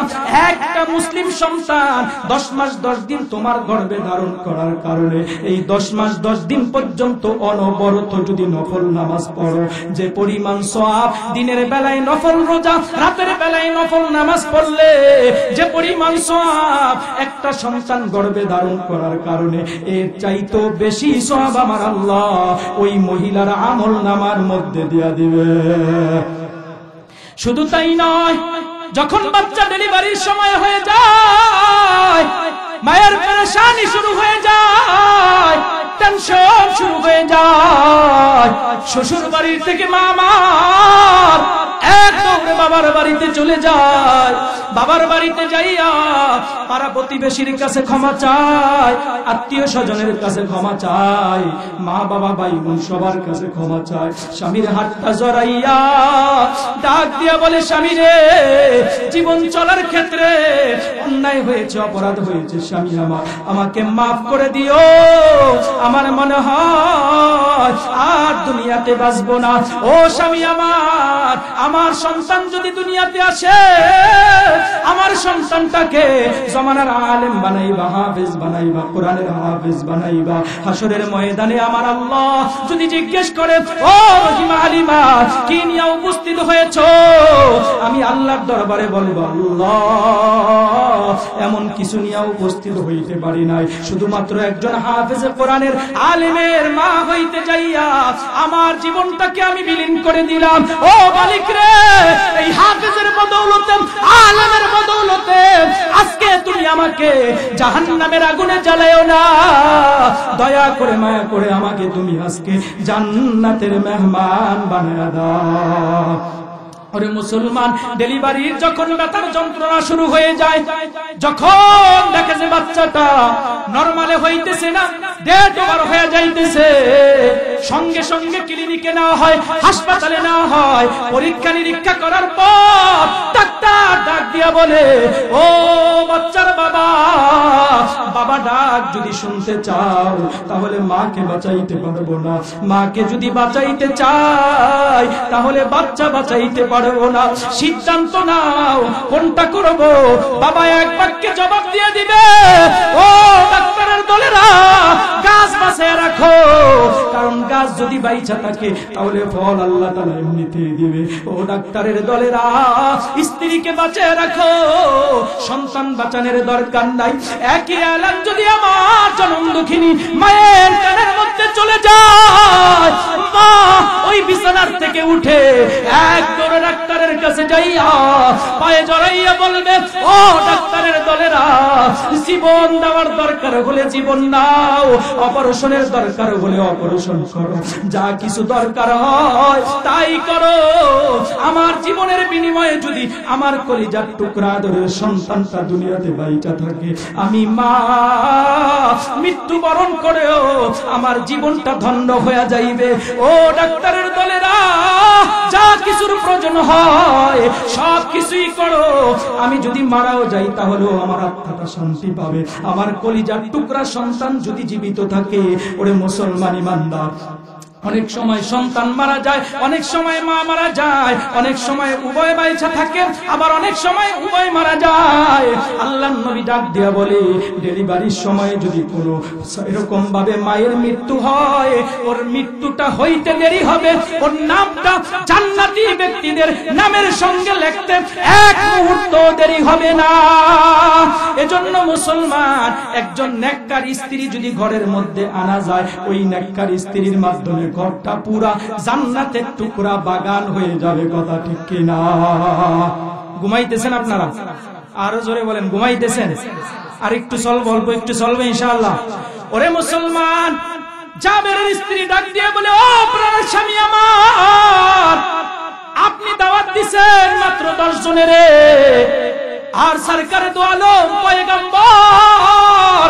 একটা মুসলিম সন্তান 10 মাস 10 দিন তোমার গর্ভে ধারণ করার কারণে, এই 10 মাস 10 দিন পর্যন্ত অনবরত যদি নফল নামাজ পড়ো, যে পরিমাণ সওয়াব দিনের বেলায় নফল রোজা, রাতের বেলায় নফল নামাজ পড়লে যে পরিমাণ সওয়াব একটা সন্তান গর্ভে ধারণ করার কারণে, এর চাইতো বেশি সওয়াব আমার আল্লাহ ওই মহিলার আমল নামার মধ্যে দিয়া দিবে। শুধু তাই নয়, যখন বাচ্চা ডেলিভারির সময় হয়ে যায়, মায়ের পেরেশানি শুরু হয়ে যায়, টেনশন শুরু হয়ে যায়। শ্বশুর বাড়ির থেকে মা আমার এক দৌড়ে বাবার বাড়িতে চলে যায়। বাবার বাড়িতে যাইয়া পাড়া প্রতিবেশীর কাছে ক্ষমা চায়, আত্মীয় স্বজনের কাছে ক্ষমা চায়, মা বাবা ভাই বোন সবার কাছে ক্ষমা চায়। স্বামীর হাতটা জড়াইয়া ডাক দিয়া বলে, স্বামী রে, জীবন চলার ক্ষেত্রে অন্যায় হয়েছে, অপরাধ হয়েছে, স্বামী আমার, আমাকে মাফ করে দিও। আমার মনে হয় আর দুনিয়াতে বাঁচবো না। ও স্বামী আমার, আমার সন্তান যদি দুনিয়াতে আসে, আমার সন্তানটাকে জমানার আলেম বানাইবা, হাফেজ বানাইবা, কোরআনের হাফেজ বানাইবা। হাসরের ময়দানে আমার আল্লাহ যদি জিজ্ঞেস করে, ও রহিমা আলিমা, কি নিয়ে উপস্থিত হয়েছো? আমি আল্লাহর দরবারে বলবো, আল্লাহ, এমন কিছু নিয়ে উপস্থিত হইতে পারি নাই, শুধুমাত্র একজন হাফেজে কোরআনের আলেমের মা হইতে যাইয়া আমার জীবনটাকে আমি বিলীন করে দিলাম। ও মালিক রে, এই হাফেজের বদৌলতে, আলেমের বদৌলতে আজকে তুমি আমাকে জাহান্নামের আগুনে জ্বালায়ও না, দয়া করে মায়া করে আমাকে তুমি আজকে জান্নাতের মেহমান বানায়া দাও। ওরে মুসলমান, ডেলিভারির যখন ব্যথার যন্ত্রণা শুরু হয়ে যায়, যখন দেখে যে বাচ্চাটা নরমালে হইতেছে না, ডেট ওভার হয়ে যাইতেছে, সঙ্গে সঙ্গে ক্লিনিকে নেওয়া হয়, হাসপাতালে নেওয়া হয়। পরীক্ষা নিরীক্ষা করার পর ডাক্তার ডাক দিয়া বলে, ও বাচ্চার বাবা, বাবা ডাক যদি শুনতে চাও তাহলে মাকে বাঁচাইতে পারবো না, মাকে যদি বাঁচাইতে চাই তাহলে বাচ্চা বাঁচাইতে পারবো না, সিদ্ধান্ত নাও কোনটা করব। বাবা এক বাক্যে জবাব দিয়ে দিবে, ও ডাক্তারের দলেরা, গাছ বাঁচিয়ে রাখো, কারণ গাছ যদি বাইচা থাকে তাহলে ফল আল্লাহ তাআলা এমনিতেই দিবে। ও ডাক্তারের দলেরা, স্ত্রীকে বাঁচিয়ে রাখো, সন্তান বাঁচানোর দরকার নাই। একই এলান যদি আমার জনম দুঃখিনী মায়ের কানের মধ্যে চলে যায়, মা ওই বিছানার থেকে উঠে এক দৌড়ে ডাক্তারের কাছে যাইয়া পায়ে জড়াইয়া বলবে, ও ডাক্তারের দলেরা, জীবন দেওয়ার দরকার হলে জীবন নাও, অপারেশনের দরকার হলে অপারেশন করো, যা কিছু দরকার হয় তাই করো। আমার জীবনের বিনিময়ে যদি আমার কলিজার টুকরা আদরের সন্তানটা দুনিয়াতে বাইচা থাকে, আমি মা মৃত্যুবরণ করেও আমার জীবনটা ধন্য হয়ে যাইবে। ও ডাক্তারের দলেরা, যা কিছুর প্রয়োজন হয় সব কিছুই করো, আমি যদি মারাও যাই তাহলেও আমার আত্মাটা শান্তি পাবে। আমার কলিজার টুকরা সন্তান যদি জীবিত থাকে, ওরে মুসলমান ইমানদার, অনেক সময় সন্তান মারা যায়, অনেক সময় মা মারা যায়, অনেক সময় উভয় বাইচা থাকে, আবার অনেক সময় উভয় মারা যায়। আল্লাহর নবী ডাক দিয়া বলে, ডেলিভারির সময় যদি কোনো এরকম ভাবে মায়ের মৃত্যু হয়, ওর মৃত্যুটা হইতে দেরি হবে, ওর নামটা জান্নাতি ব্যক্তিদের নামের সঙ্গে লিখতে এক মুহূর্ত দেরি হবে না। এজন্য মুসলমান, একজন নেককার স্ত্রী যদি ঘরের মধ্যে আনা যায়, ওই নেককার স্ত্রীর মাধ্যমে ঘরটা পুরা জান্নাতের টুকরা বাগান হয়ে যাবে। কথা ঠিক কিনা? ঘুমাইতেছেন আপনারা? আরো জোরে বলেন, ঘুমাইতেছেন? আর একটু চলবো, অল্প একটু চলবে ইনশাআল্লাহ। ওরে মুসলমান, জাবেরের স্ত্রী ডাক দিয়ে বলে, ও প্রাণের স্বামী আমার, আপনি দাওয়াত দিছেন মাত্র 10 জনের, আর সরকারে দো আলম পয়গম্বর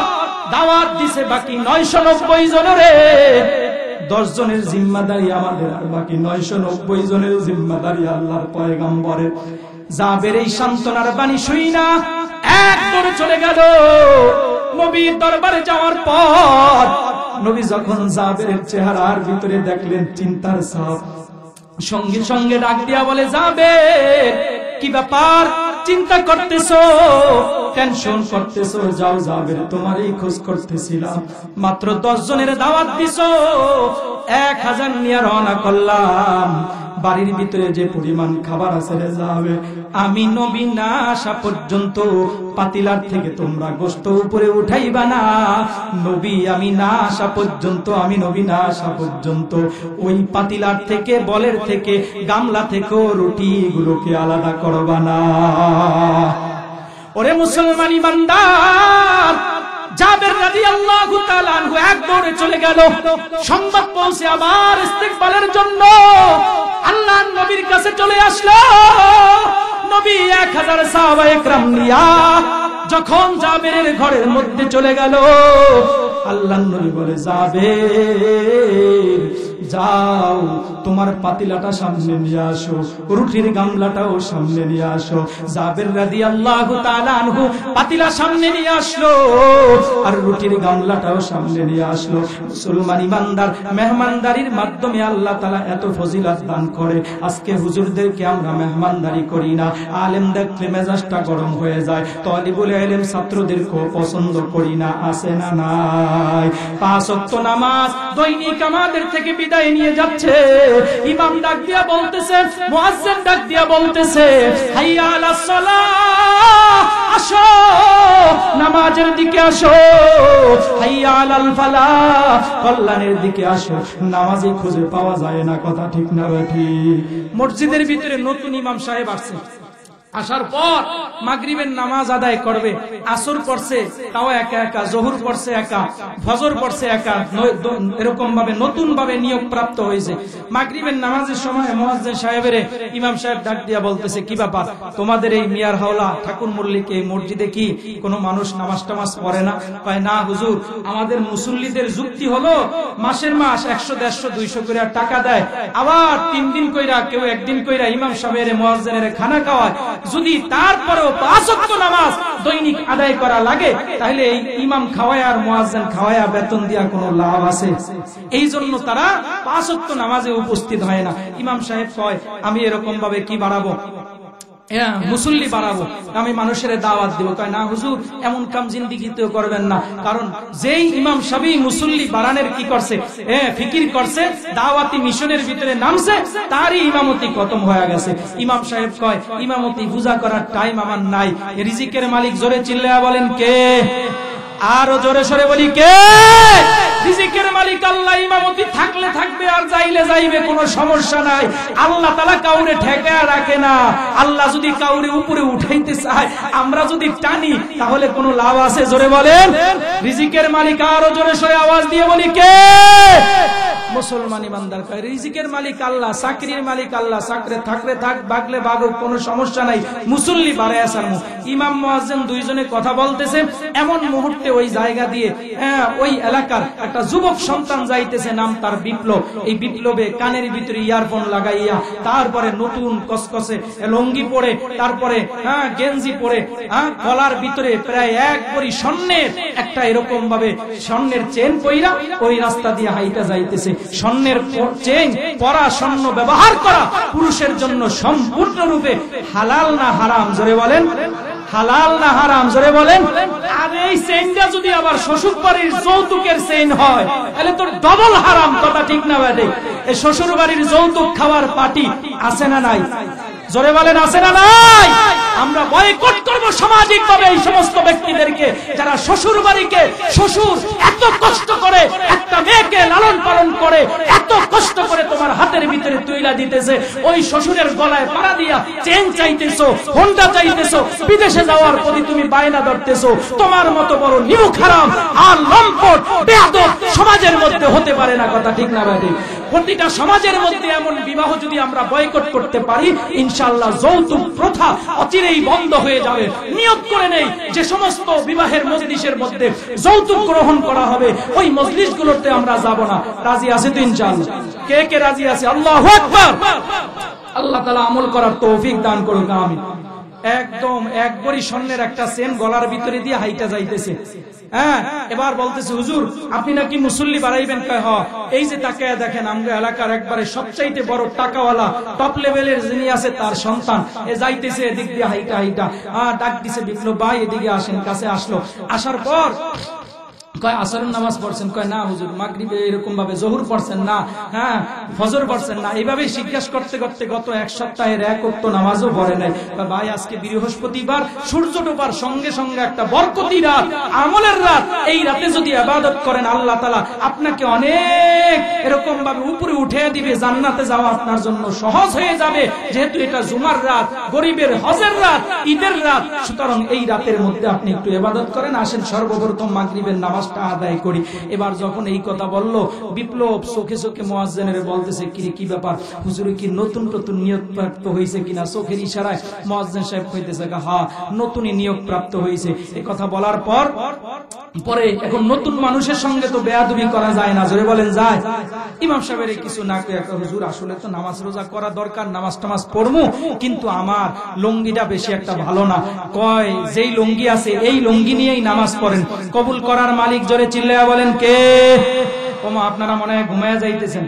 দাওয়াত দিছে বাকি 990 জনের। 10 জনের জিম্মাদারি আমাদের, আর বাকি 990 জনের জিম্মাদারি আল্লাহর পয়গম্বরের। জাবের এই সান্ত্বনার বাণী শুই না এক দৌড়ে চলে গেল নবীর দরবারে। যাওয়ার পর নবী যখন জাবেরের চেহারার ভিতরে দেখলেন চিন্তার ছাপ, সঙ্গে সঙ্গে ডাক দিয়া বলে, জাবের কি ব্যাপার, চিন্তা করতেছো, টেনশন করতেছো? যাও জাবের, তোমারই খোঁজ করতেছিলাম, মাত্র 10 জনের দাওয়াত দিছো, 1000 নিয়ে রওনা করলাম। বাড়ির ভিতরে যে পরিমাণ খাবার আছে রে যাবে, আমি নবী না আসা পর্যন্ত পাতিলার থেকে তোমরা গোশত উপরে উঠাইবা না। নবী আমি না আসা পর্যন্ত, আমি নবী না আসা পর্যন্ত ওই পাতিলার থেকে, বলের থেকে, গামলা থেকে রুটি গুলোকে আলাদা করবা না। ওরে মুসলমান ইমানদার, জাবের রাদিয়াল্লাহু তাআলা আনহু এক দৌড়ে চলে গেল। সংবাদ পৌঁছে আবার ইস্তেকবালের জন্য আল্লাহর নবীর কাছে চলে আসলো। নবী 1000 সাহাবায়ে কেরাম নিয়া যখন জাবেরের ঘরের মধ্যে চলে গেল, আল্লাহর নবী বলে, জাবের যাও, তোমার পাতিলাটা সামনে নিয়ে আসো, রুটির গামলাটাও সামনে নিয়ে আসো। জাবের রাদিয়াল্লাহু তাআলা আনহু পাতিলা সামনে নিয়ে আসলো, আর রুটির গামলাটাও সামনে নিয়ে আসলো। মুসলমান ইমানদার, মেহমানদারির মাধ্যমে আল্লাহ তাআলা এত ফজিলত দান করে। আজকে হুজুরদেরকে আমরা মেহমানদারি করি না, আলেম দেখলে মেজাজটা গরম হয়ে যায়, তালিবুল ইলম ছাত্রদেরকেও পছন্দ করি না, আছে না নাই? 5 ওয়াক্ত নামাজ দৈনিক আমাদের থেকে বিদায় নিয়ে যাচ্ছে। ইমাম ডাক দিয়া বলতেছে, মুয়াজ্জিন ডাক দিয়া বলতেছে, হাইয়া আলাস সালাহ, আসো নামাজের দিকে আসো, হাইয়া আলাল ফালাহ, কল্যাণের দিকে আসো। নামাজই খুঁজে পাওয়া যায় না, কথা ঠিক না বেঠি? মসজিদের ভিতরে নতুন ইমাম সাহেব আসছে, আসার পর মাগরিবের নামাজ আদায় করবে, আসর পড়ছে তাও একা একা, জোহর পড়ছে একা, ফজর পড়ছে একা, এরকম ভাবে নতুন ভাবে নিয়োগ প্রাপ্ত হয়েছে। মাগরিবের নামাজের সময় মুয়াজ্জিন সাহেবের ইমাম সাহেব ডাক দিয়া বলতেছে, কি ব্যাপার তোমাদের এই মিয়ার হাওলা ঠাকুর মল্লিক এই মসজিদে কি কোনো মানুষ নামাজ টামাজ পড়ে না? কয় না হুজুর, আমাদের মুসল্লিদের যুক্তি হলো মাসের মাস 100, 150, 200 করে টাকা দেয়, আবার 3 দিন কইরা কেউ 1 দিন কইরা ইমাম সাহেবের মুয়াজ্জিনের খানা খাওয়ায়, যদি তারপরেও 5 ওয়াক্ত নামাজ দৈনিক আদায় করা লাগে তাহলে এই ইমাম খাওয়ায় আর মুয়াজ্জিন খাওয়ায়া বেতন দিয়া কোনো লাভ আছে? এই জন্য তারা 5 ওয়াক্ত নামাজে উপস্থিত হয় না। ইমাম সাহেব কয়, আমি এরকম ভাবে কি বাড়াবো, মুসল্লি বাড়াবো, আমি মানুষের দাওয়াত দিব। কয় না হুজুর, এমন কাম জিন্দিগিতেও করবেন না, কারণ যেই ইমাম সাহেব মুসল্লি বাড়ানোর কি করছে, ফিকির করছে, দাওয়াতি মিশনের ভিতরে নামছে, তারই ইমামতি খতম হয়ে গেছে। ইমাম সাহেব কয়, ইমামতি পূজা করার টাইম আমার নাই। রিজিকের মালিক জোরে চিল্লায়া বলেন কে? আরো জোরে সরে বলি কে? রিজিকের মালিক আল্লাহ। ইমামতি থাকলে থাকবে আর যাইলে যাইবে, কোনো সমস্যা নাই। আল্লাহ তাআলা কাউরে ঠেকায় রাখে না। আল্লাহ যদি কাউরে উপরে উঠাইতে চায়, আমরা যদি টানি, তাহলে কোনো লাভ আছে? জোরে বলেন রিজিকের মালিক। আরো জোরে সরে আওয়াজ দিয়ে বলি কে? মুসলমান ইমানদার কয়, রিজিকের মালিক আল্লাহ, চাকরির মালিক আল্লাহ, চাকরি থাকলে থাক, বাগলে বাগুক, কোনো সমস্যা নাই, মুসল্লি বাড়ায় আসার। ইমাম মুয়াজ্জিন দুইজনে কথা বলতেছে, এমন মুহূর্তে ওই জায়গা দিয়ে ওই এলাকার একটা যুবক সন্তান যাইতেছে, নাম তার বিপ্লব। এই বিপ্লবে কানের ভিতরে ইয়ারফোন লাগাইয়া, তারপরে নতুন কসকসে লঙ্গি পরে, তারপরে গেঞ্জি পরে, গলার ভিতরে প্রায় 1 ভরি স্বর্ণের একটা এরকম ভাবে স্বর্ণের চেন পইরা ওই রাস্তা দিয়ে হাইটা যাইতেছে। স্বর্ণের চেন পরা, স্বর্ণ ব্যবহার করা পুরুষের জন্য সম্পূর্ণরূপে হালাল না হারাম? জোরে বলেন হালাল না হারাম? জোরে বলেন। আর এই চেইনটা যদি আবার শ্বশুর বাড়ির যৌতুকের চেইন হয়, তাহলে তোর ডবল হারাম। কথা ঠিক না বাদে? এই শ্বশুর বাড়ির যৌতুক খাওয়ার পার্টি আছে না নাই? জোরে বলেন আছে না নাই? আমরা বয়কট করব সামাজিকভাবে এই সমস্ত ব্যক্তিদেরকে যারা শ্বশুর বাড়িকে, শ্বশুর এত কষ্ট করে একটা মেয়েকে লালন পালন করে, এত কষ্ট করে তোমার হাতের ভিতরে তুইলা দিতেছে, ওই শ্বশুরের গলায় পাড়া দিয়া চেন চাইতেছো, হোন্ডা চাইতেছো, বিদেশে যাওয়ার প্রতি তুমি বায়না ধরতেছো। তোমার মতো বড় নিমুখ হারাম আর লম্পট বেয়াদব সমাজের মধ্যে হতে পারে না। কথা ঠিক না ভাই? প্রতিটা সমাজের মধ্যে এমন বিবাহ যদি আমরা বয়কট করতে পারি, ইনশাআল্লাহ যৌতুক প্রথা অচিরেই বন্ধ হয়ে যাবে। নিয়ত করে নেই, যে সমস্ত বিবাহের মজলিসের মধ্যে যৌতুক গ্রহণ করা হবে, ওই মজলিসগুলোতে আমরা যাব না। রাজি আছে তো ইনশাআল্লাহ? কে কে রাজি আছে? আল্লাহু আকবার। আল্লাহ তাআলা আমল করার তৌফিক দান করুক, আমিন। একদম 1 ভরি স্বর্ণের একটা চেন গলার ভিতরে দিয়ে হাইটা যাইতেছে। এবার বলতেছে, হুজুর আপনি নাকি মুসল্লি বাড়াইবেন? কয় হ্যাঁ। এই যে তাকায় দেখেন, আমরা এলাকার একবারে সবচাইতে বড় টাকাওয়ালা টপ লেভেলের যিনি আছে তার সন্তান এ যাইতেছে এদিক দিয়ে হাইটা হাইটা। ডাক দিছে, বিপ্লব ভাই এদিকে আসেন। কাছে আসলো। আসার পর কয় আসরের নামাজ পড়ছেন? কয় না হুজুর। মাগরিবে এরকম ভাবে জোহর পড়ছেন না? হ্যাঁ। ফজর পড়ছেন না? এইভাবেই জিজ্ঞাসা করতে করতে গত 1 সপ্তাহের 1 ওয়াক্ত নামাজও পড়ে নাই। ভাই আজকে বৃহস্পতিবার, সূর্য ডোবার সঙ্গে সঙ্গে একটা বরকতি রাত, আমলের রাত। এই রাতে যদি ইবাদত করেন, আল্লাহ তাআলা আপনাকে অনেক এরকম ভাবে উপরে উঠিয়ে দিবে, জান্নাতে যাওয়া আপনার জন্য সহজ হয়ে যাবে। যেহেতু এটা জুমার রাত, গরিবের হজের রাত, ঈদের রাত, সুতরাং এই রাতের মধ্যে আপনি একটু ইবাদত করেন। আসেন সর্বপ্রথম মাগরিবের নামাজ আদায় করি। এবার যখন এই কথা বলল, বিপ্লব চোখে চোখে মুয়াজ্জিনের বলতেছে, কি ব্যাপার হুজুর, কি নতুন নতুন নিয়োগ প্রাপ্ত হয়েছে কিনা? চোখের ইশারায় মুয়াজ্জিন সাহেব কইতেছে, হ্যাঁ নতুনই নিয়োগ প্রাপ্ত হয়েছে। এই কথা বলার পর পরে এখন নতুন মানুষের সঙ্গে তো বেয়াদবি করা যায় না। জোরে বলেন যায়? ইমাম সাহেবের কিছু না কয়ে, হুজুর আসলে তো নামাজ রোজা করা দরকার, নামাজ টামাজ পড়বো, কিন্তু আমার লুঙ্গিটা বেশি একটা ভালো না। কয় যেই লুঙ্গি আছে এই লুঙ্গি নিয়েই নামাজ পড়েন। কবুল করার মালিক জোরে চিল্লায়া বলেন কে? আপনারা মনে হয় ঘুমায়া যাইতেছেন।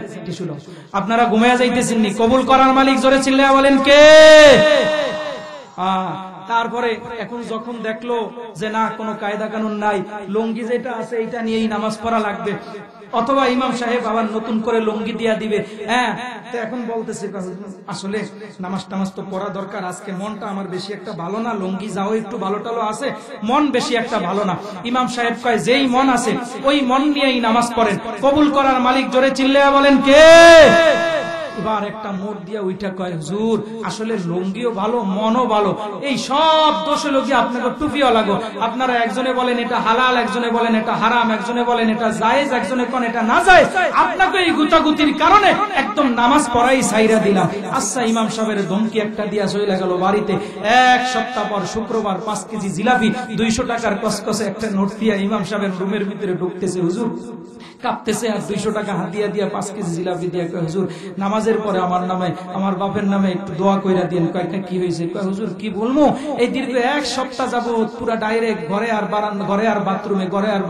আপনারা ঘুমায়া যাইতেছেন নি? কবুল করার মালিক জোরে চিল্লায়া বলেন কে? তারপরে এখন যখন দেখলো যে না, কোনো কায়দা কানুন নাই, লুঙ্গি যেটা আছে এইটা নিয়েই নামাজ পড়া লাগবে, অথবা ইমাম সাহেব আবার নতুন করে লুঙ্গি দিয়া দিবে। তো এখন বলতেছে, আসলে নামাজ টামাজ তো পড়া দরকার, আজকে মনটা আমার বেশি একটা ভালো না, লুঙ্গি যাও একটু ভালো টালো আছে, মন বেশি একটা ভালো না। ইমাম সাহেব কয় যেই মন আছে ওই মন নিয়েই নামাজ পড়েন। কবুল করার মালিক জোরে চিল্লায়া বলেন কে? এবার একটা মোড় দিয়া ওইটা কয়, হুজুর আসলে লুঙ্গিও ভালো, মনও ভালো, এই সব দোষ হলো কি আপনাকে টুপিও লাগো। আপনারা একজনে বলেন এটা হালাল, একজনে বলেন এটা হারাম, একজনে বলেন এটা জায়েজ, একজনে কোন এটা না জায়েজ। আপনাকে এই গুতাগুতির কারণে একদম নামাজ পড়াই ছাইরা দিলাম। আচ্ছা, ইমাম সাহেবের ধমকি একটা দিয়া চলে গেল বাড়িতে। এক সপ্তাহ পর শুক্রবার 5 কেজি জিলাপি 200 টাকার কসকসে একটা নোট দিয়া ইমাম সাহেবের রুমের ভিতরে ঢুকতেছে, হুজুর কাঁপতেছে আর 200 টাকা হাতিয়া দিয়া 5 কেজি জিলাপি দিয়া কয়, হুজুর নামাজের পরে আমার নামে আমার বাপের নামে একটু দোয়া কইরা দিন। কয়েকটা কি হয়েছে? কয়, হুজুর কি বলবো, এই দীর্ঘ 1 সপ্তাহ যাবত পুরা ডাইরেক্ট ঘরে আর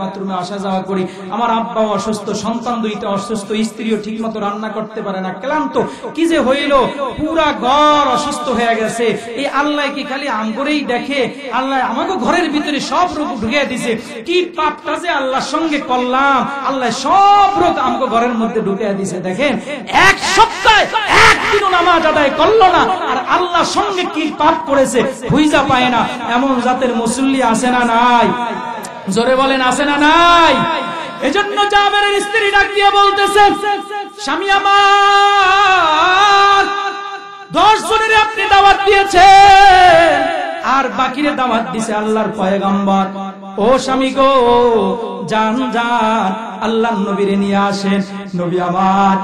বাথরুমে আসা যাওয়া করি। আমার আব্বাও অসুস্থ, সন্তান 2টা অসুস্থ, স্ত্রীও ঠিক মতো রান্না করতে পারে না, ক্লান্ত, কি যে হইল, পুরা ঘর অসুস্থ হয়ে গেছে। এই আল্লাহ কি খালি আম করেই দেখে? আল্লাহ আমাকে ঘরের ভিতরে সব রোগ ঢুকিয়ে দিছে। কি পাপটা যে আল্লাহর সঙ্গে করলাম, আল্লাহ সব রোগ আমাকে ঘরের মধ্যে ঢুকিয়ে দিছে। দেখেন, 1 সপ্তাহে একদিনও নামাজ আদায় করলো না, আর আল্লাহর সঙ্গে কি পাপ করেছে বুঝা পায় না। এমন জাতের মুসল্লি আছে না নাই? জোরে বলেন, আছে না নাই? এজন্য জাবেরের স্ত্রী ডাক দিয়ে বলতেছে, স্বামী আমার 10 জনের আপনি দাওয়াত দিয়েছেন, আর বাকিরে দাওয়াত দিছে আল্লাহর পয়গম্বর। ও স্বামী গো, জান জান আল্লাহর নবীরে নিয়ে আসেন। নবী আমার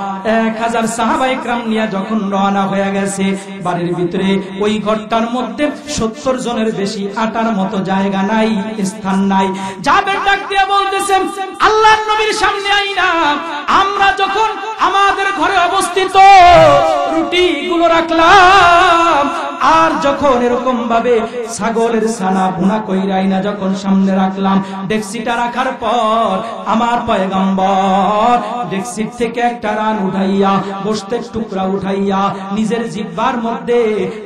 1000 সাহাবায়ে কেরাম নিয়ে যখন রওনা হয়ে গেছে, বাড়ির ভিতরে ওই ঘরটার মধ্যে 70 জনের বেশি আটার মতো জায়গা নাই, স্থান নাই। জাবের ডাক দিয়ে বলতেছেন, আল্লাহর নবীর সামনে আইনা আমরা যখন আমাদের ঘরে অবস্থিত রুটি গুলো রাখলাম, আর যখন এরকম ভাবে ছাগলের ছানা ভুনা কইরাই না যখন সামনে রাখলাম, ডেক্সিটা রাখার পর আমার পয়গম্বর ডেক্সির থেকে একটা রান উঠাইয়া, গোশতের টুকরা উঠাইয়া নিজের জিহ্বার মধ্যে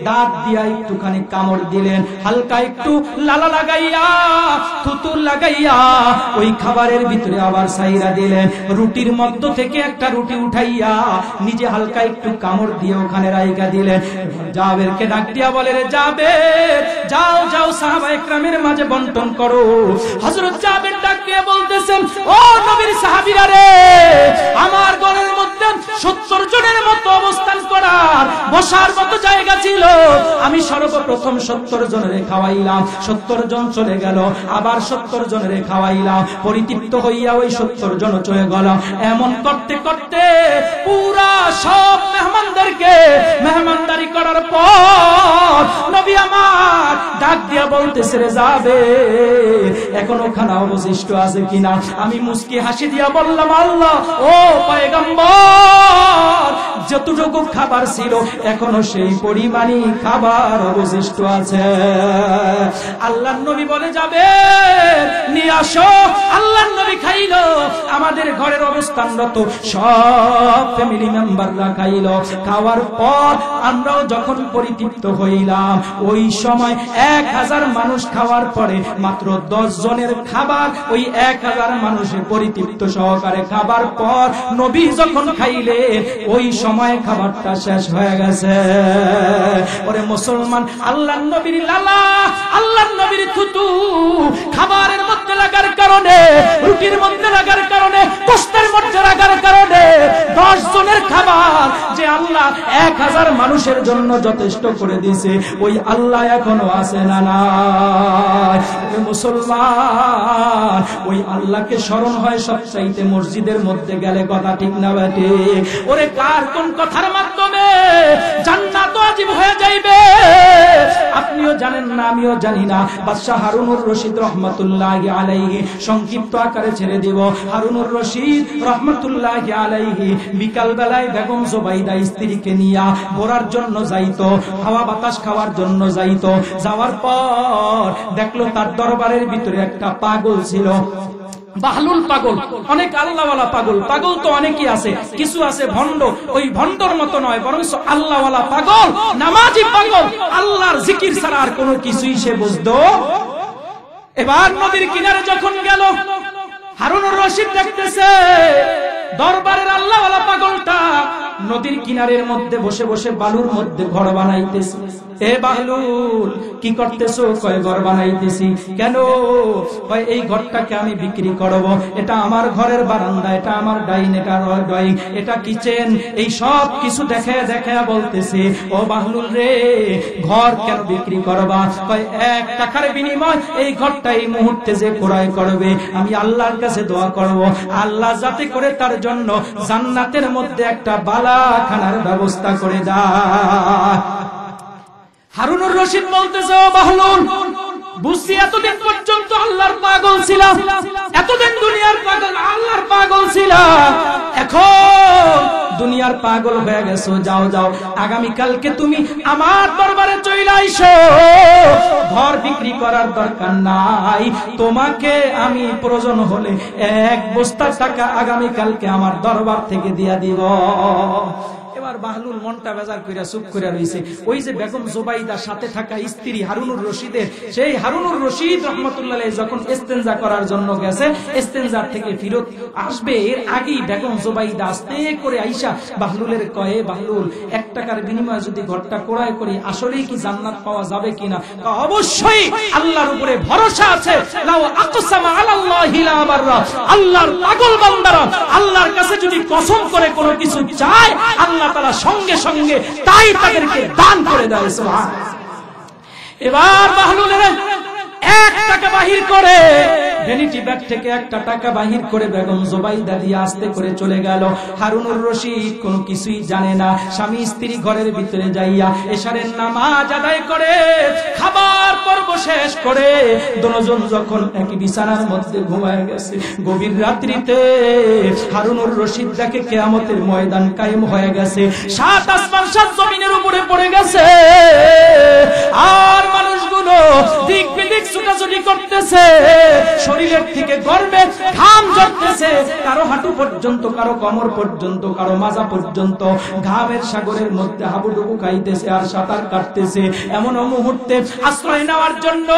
দাঁত দিয়া একটুখানি কামড় দিলেন, হালকা একটু লালা লাগাইয়া, থুতু লাগাইয়া ওই খাবারের ভিতরে আবার ছাইরা দিলেন। রুটির মধ্য থেকে একটা রুটি উঠাইয়া নিজে হালকা একটু কামড় দিয়ে ওখানে রাইখা দিলেন। জাবেরকে ডাক দিয়া বলে, রে জাবের, যাও যাও সাহাবায়ে কেরামের মাঝে বন্টন করো। হযরত জাবের ডাক দিয়ে বলতেছেন, ও নবীর সাহাবীরা রে, আমার ঘরের মধ্যে 70 জনের মতো অবস্থান করার বসার মতো জায়গা ছিল, আমি সর্বপ্রথম 70 জনের খাওয়াইলাম, 70 জন চলে গেল, আবার 70 জনের খাওয়াইলাম, পরিতৃপ্ত হইয়া ওই 70 জন চলে গেল। এমন করতে করতে পুরা সব মেহমানদেরকে মেহমানদারি করার পর নবী আমার ডাক দিয়া বলতেছে, রে যাবে এখনো খানা অবশিষ্ট আছে কিনা? আমি মুস্কি হাসি দিয়া বললাম, আল্লাহ ও পয়গম্বর, যতটুকু খাবার ছিল এখনো সেই পরিমাণই খাবার অবশিষ্ট আছে। আল্লাহর নবী বলে, যাবে নিয়ে আসো। আল্লাহর নবী খাইলো, আমাদের ঘরের অবস্থানরত সব ফ্যামিলি মেম্বাররা খাইলো। খাওয়ার পর আমরাও যখন পরিতৃপ্ত হইলাম, ওই সময় 1000 মানুষ খাওয়ার পরে মাত্র 10 জনের খাবার ওই 1000 মানুষের পরিতৃপ্ত সহকারে খাবার পর নবী যখন খাইলেন, ওই সময় খাবারটা শেষ হয়ে গেছে। ওরে মুসলমান, আল্লাহর নবীর লালা, আল্লাহর নবীর থুতু খাবারের মধ্যে লাগার কারণে, রুটির মধ্যে লাগার কারণে, গোশতের মধ্যে লাগার কারণে 10 জনের খাবার যে আল্লাহ 1000 মানুষের জন্য যথেষ্ট করে দিয়েছে, ওই আল্লাহ এখনো আছে না নাই? মুসলমান, ওই আল্লাহকে স্মরণ হয় সবচাইতে মসজিদের মধ্যে গেলে, কথা ঠিক না বেটে? ওরে কার কোন কথার মাধ্যমে জান্নাত ওয়াজিব হয়ে যাইবে আপনিও জানেন না, আমিও জানি না। বাদশাহ হারুনুর রশিদ রহমাতুল্লাহি আলাইহি, সংক্ষিপ্ত আকারে ছেড়ে দিব, হারুনুর রশিদ রহমাতুল্লাহি আলাইহি বিকাল বেলায় বেগম জুবাইদা স্ত্রীকে নিয়া ঘোরার জন্য যাইতো, হাওয়া বাতাস খাওয়ার জন্য যাইতো। যাওয়ার পর দেখলো তার দরবারের ভিতরে একটা পাগল ছিল, বাহলুল পাগল। অনেক আল্লাহওয়ালা পাগল, পাগল তো অনেকই আছে, কিছু আছে ভণ্ড, ওই ভণ্ডর মতো নয়, বরং আল্লাহওয়ালা পাগল, নামাজি পাগল, আল্লাহর জিকির ছাড়া আর কোনো কিছুই সে বুঝতো। এবার নদীর কিনারে যখন গেল, হারুনুর রশিদ দেখতেছে দরবারের আল্লাহওয়ালা পাগলটা নদীর কিনারের মধ্যে বসে বসে বালুর মধ্যে ঘর বানাইতেছে। এ বাহলুল কি করতেছো? কয় ঘর বানাইতেছি। কেন? কয় এই ঘরটাকে আমি বিক্রি করব, এটা আমার ঘরের বারান্দা, এটা আমার ডাইন, এটা ড্রয়িং, এটা কিচেন, এই সব কিছু দেখে দেখে বলতেছে, ও বাহলুল রে, ঘর কেন বিক্রি করবা? কয় 1 টাকার বিনিময় এই ঘরটা এই মুহূর্তে যে ক্রয় করবে, আমি আল্লাহর কাছে দোয়া করব আল্লাহ যাতে করে তার জন্য জান্নাতের মধ্যে একটা বালাখানার ব্যবস্থা করে দেয়। হারুনুর রশিদ বলতেছে, ও বাহলুল, বুঝছি এতদিন পর্যন্ত আল্লাহর পাগল ছিলাম, এতদিন দুনিয়ার পাগল, আল্লাহর পাগল ছিলাম, এখন দুনিয়ার পাগল হয়ে গেছো। যাও যাও, আগামীকালকে তুমি আমার দরবারে চলে আইসো। ঘর বিক্রি করার দরকার নাই, তোমাকে আমি প্রয়োজন হলে 1 বস্তা টাকা আগামীকালকে আমার দরবার থেকে দিয়া দিব। এবার বাহলুল মনটা বেজার কইরা চুপ কইরা রইছে। ওই যে বেগম জুবাইদার সাথে থাকা স্ত্রী হারুনুর রশিদের, সেই হারুনুর রশিদ রাহমাতুল্লাহ আলাইহি যখন ইস্তেনজা করার জন্য গেছে, ইস্তেনজার থেকে ফিরত আসবে এর আগেই বেগম জুবাইদা আস্তে করে আইসা বাহলুলের কয়ে, বাহলুল 1 টাকার বিনিময়ে যদি ঘরটা ক্রয় করি আসলেই কি জান্নাত পাওয়া যাবে কিনা? অবশ্যই আল্লাহর উপরে ভরসা আছে। লাউ আকসামা আলাল্লাহি লা বাররা, আল্লাহর পাগল বান্দারা আল্লাহর কাছে যদি কসম করে কোনো কিছু চায়, আল্লাহ তাআলা সঙ্গে সঙ্গে তাই তাদেরকে দান করে দেয়। সুবহানাল্লাহ। এবার বাহলুলের 1 টাকা বাহির করে, ভ্যানিটি ব্যাগ থেকে 1 টাকা বাহির করে বেগম জুবাইদা দিয়ে আস্তে করে চলে গেল। হারুনুর রশিদ কোনো কিছুই জানে না। স্বামী স্ত্রী ঘরের ভিতরে যাইয়া এশারের নামাজ আদায় করে খাবার পর্ব শেষ করে দুজন যখন একই বিছানার মধ্যে ঘুমায় গেছে, গভীর রাত্রিতে হারুনুর রশিদ দেখে কিয়ামতের ময়দান কায়েম হয়ে গেছে, 7 আসমান 7 জমিনের উপরে পড়ে গেছে, আর মানুষগুলো দিক বিদিক ছুটাছুটি করতেছে, শরীরের থেকে গর্বে ঘাম ঝরতেছে, কারো হাঁটু পর্যন্ত, কারো কোমর পর্যন্ত, কারো মাজা পর্যন্ত ঘামের সাগরের মধ্যে হাবুডুবু খাইতেছে আর সাঁতার কাটতেছে। এমন মুহূর্তে আশ্রয় নেওয়ার জন্য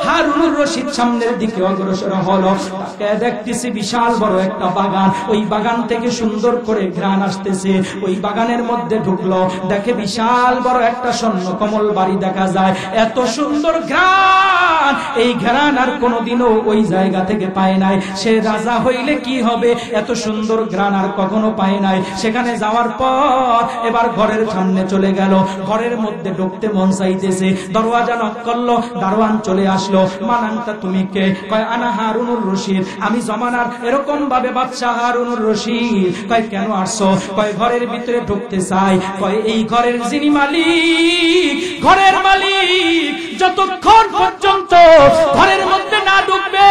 হারুনুর রশিদ সামনের দিকে অগ্রসর হলো। তাকে দেখতেছে বিশাল বড় একটা বাগান, ওই বাগান থেকে সুন্দর করে ঘ্রাণ আসতেছে। ওই বাগানের মধ্যে ঢুকলো, দেখে বিশাল বড় একটা স্বর্ণ কমল বাড়ি দেখা যায়। এত সুন্দর ঘ্রাণ, এই ঘ্রাণ আর কোনোদিনও ওই জায়গা থেকে পায় নাই। সে রাজা হইলে কি হবে, এত সুন্দর ঘ্রাণ আর কখনো পায় নাই। সেখানে যাওয়ার পর এবার ঘরের সামনে চলে গেল, ঘরের মধ্যে ঢুকতে মন চাইতেছে, দরওয়াজা নক করলো, দারোয়ান চলে আসলো। মানানটা তুমি কে? কয় আনা হারুনুর রশিদ, আমি জমানার এরকম ভাবে বাদশা হারুনুর রশিদ। কয় কেন আসছো? কয় ঘরের ভিতরে ঢুকতে চাই। কয় এই ঘরের যিনি মালিক, ঘরের মালিক যতক্ষণ পর্যন্ত ঘরের মধ্যে না ঢুকবে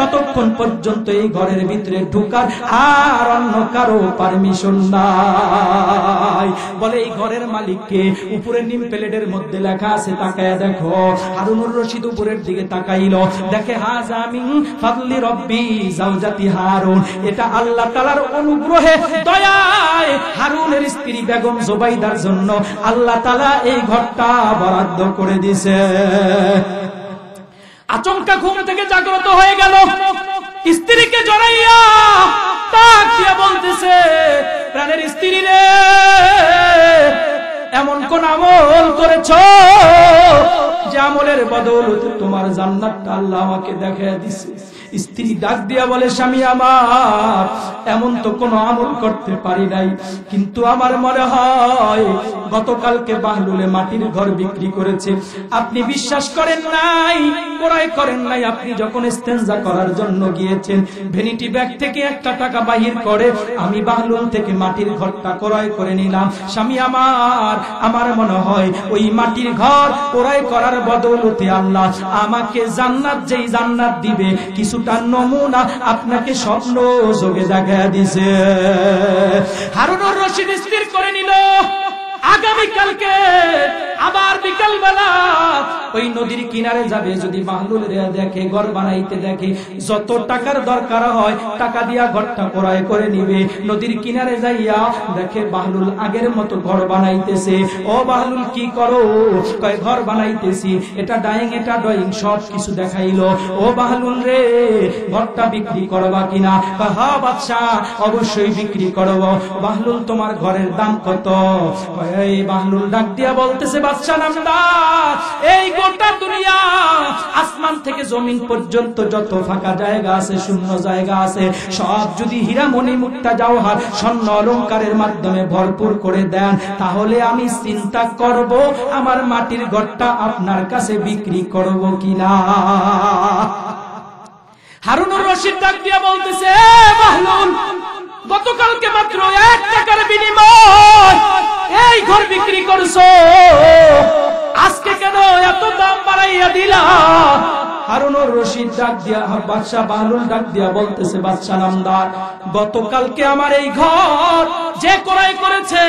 ততক্ষণ পর্যন্ত এই ঘরের ভিতরে ঢুকার আর অন্য কারো পারমিশন নাই। বলে এই ঘরের মালিককে? উপরে নিম প্লেটের মধ্যে লেখা আছে, তাকায় দেখো। হারুনুর রশিদ উপরের দিকে তাকাইল, দেখে হাযা মিন ফাদলি রব্বি যাওজাতি হারুন, এটা আল্লাহ তাআলার অনুগ্রহে দয়ায় হারুনের স্ত্রী বেগম জুবাইদার জন্য আল্লাহ তাআলা এই ঘরটা বরাদ্দ করে দিয়েছে। আচমকা ঘুম থেকে জাগ্রত হয়ে গেল, স্ত্রীকে জড়াইয়া তাক দিয়ে বলতেছে, প্রাণের স্ত্রী রে, এমন কোন আমল করেছো যে আমলের বদৌলতে তোমার জান্নাতটা আল্লাহ আমাকে দেখায় দিছে? স্ত্রী ডাক দিয়া বলে, স্বামী আমার, এমন তো কোনো আমল করতে পারি নাই, কিন্তু আমার মনে হয় গতকালকে বাহলুলে মাটির ঘর বিক্রি করেছে। আপনি বিশ্বাস করেন নাই, ক্রয় করেন নাই। আপনি যখন ইস্তেনজা করার জন্য গিয়েছেন, ভ্যানিটি ব্যাগ থেকে 1 টাকা বাহির করে আমি বাহলুল থেকে মাটির ঘরটা ক্রয় করে নিলাম। স্বামী আমার মনে হয় ওই মাটির ঘর ক্রয় করার বদৌলতে আল্লাহ আমাকে জান্নাত, যেই জান্নাত দিবে কিছুটা নমুনা আপনাকে স্বপ্ন যোগে দেখা দিছে। হারুনুর রশিদ স্থির করে নিল, আগামীকালকে আবার বিকাল বেলা ওই নদীর কিনারে যাবে, যদি বাহলুল দেখে ঘর বানাইতে দেখে, যত টাকার দরকার হয় টাকা দিয়া ঘরটা ক্রয় করে নিবে। নদীর কিনারে যাইয়া দেখে বাহলুল আগের মতো ঘর বানাইতেছে। ও বাহলুল কি করো? কয় ঘর বানাইতেছি, এটা ডাইং এটা ড্রয়িং সব কিছু দেখাইলো। ও বাহলুল রে, ঘরটা বিক্রি করবা কিনা? হ্যাঁ বাদশা, অবশ্যই বিক্রি করব। বাহলুল তোমার ঘরের দাম কত? এই বাহলুল ডাক দিয়া বলতেছে, বাদশা নামদার, এই গোটা দুনিয়া আসমান থেকে জমিন পর্যন্ত যত ফাঁকা জায়গা আছে, শূন্য জায়গা আছে, সব যদি হীরা মণি মুক্তা জওহর স্বর্ণ অলংকারের মাধ্যমে ভরপুর করে দেন, তাহলে আমি চিন্তা করব আমার মাটির ঘরটা আপনার কাছে বিক্রি করব কিনা। হারুনুর রশিদ ডাক দিয়া বলতেছে, বাহলুল, গতকালকে মাত্র 1 টাকার বিনিময় এই ঘর বিক্রি করছো, আজকে কেন এত দাম বাড়াইয়া দিলা? হারুনুর রশিদ ডাক দিয়া, বাদশা বাহলুল ডাক দিয়া বলতেছে, বাদশা নামদার, গতকালকে আমার এই ঘর যে ক্রয় করেছে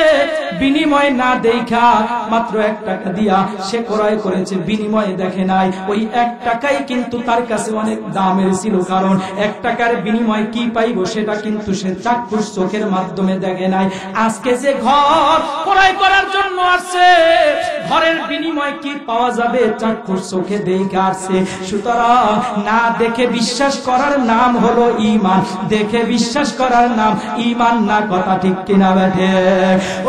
বিনিময় না দেখা মাত্র 1 টাকা দিয়া সে ক্রয় করেছে, বিনিময়ে দেখে নাই। ওই 1 টাকাই কিন্তু তার কাছে অনেক দামের ছিল, কারণ 1 টাকার বিনিময় কি পাইব সেটা কিন্তু সে চাক্ষুষ চোখের মাধ্যমে দেখে নাই। আজকে যে ঘর ক্রয় করার জন্য আসছে, ঘরের বিনিময় কি পাওয়া যাবে চাক্ষুষ চোখে দেখে আসছে। সুতরাং না দেখে বিশ্বাস করার নাম হলো ঈমান, দেখে বিশ্বাস করার নাম ঈমান না। কথা ঠিক কিনা বেঠে?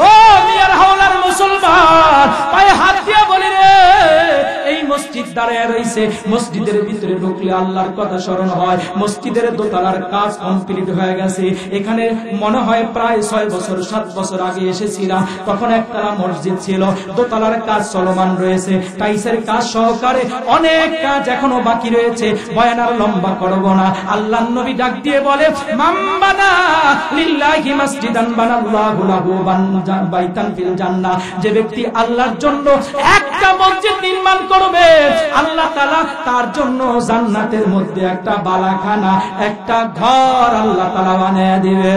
ও মিয়ার হাওলার মুসলমান, পায়ে হাত দিয়ে বলি রে, এই মসজিদ দাঁড়ায় রইছে, মসজিদের ভিতরে ঢুকলে আল্লাহর কথা স্মরণ হয়। মসজিদের দোতলার কাজ কমপ্লিট হয়ে গেছে। এখানে মনে হয় প্রায় 6 বছর 7 বছর আগে এসেছিলাম, তখন একতলা মসজিদ ছিল, দোতলার কাজ চলমান রয়েছে, টাইসের কাজ সহকারে অনেক কাজ এখনো বাকি রয়েছে। বয়ান আর লম্বা করব না। আল্লাহর নবী ডাক দিয়ে বলে, মামবানা লিল্লাহি মাসজিদান বানাল্লাহু লাহু বাইতান ফিল জান্নাহ, যে ব্যক্তি আল্লাহর জন্য একটা মসজিদ নির্মাণ করবে, আল্লাহ তাআলা তার জন্য জান্নাতের মধ্যে একটা বালাখানা, একটা ঘর আল্লাহ তাআলা বানিয়ে দিবে।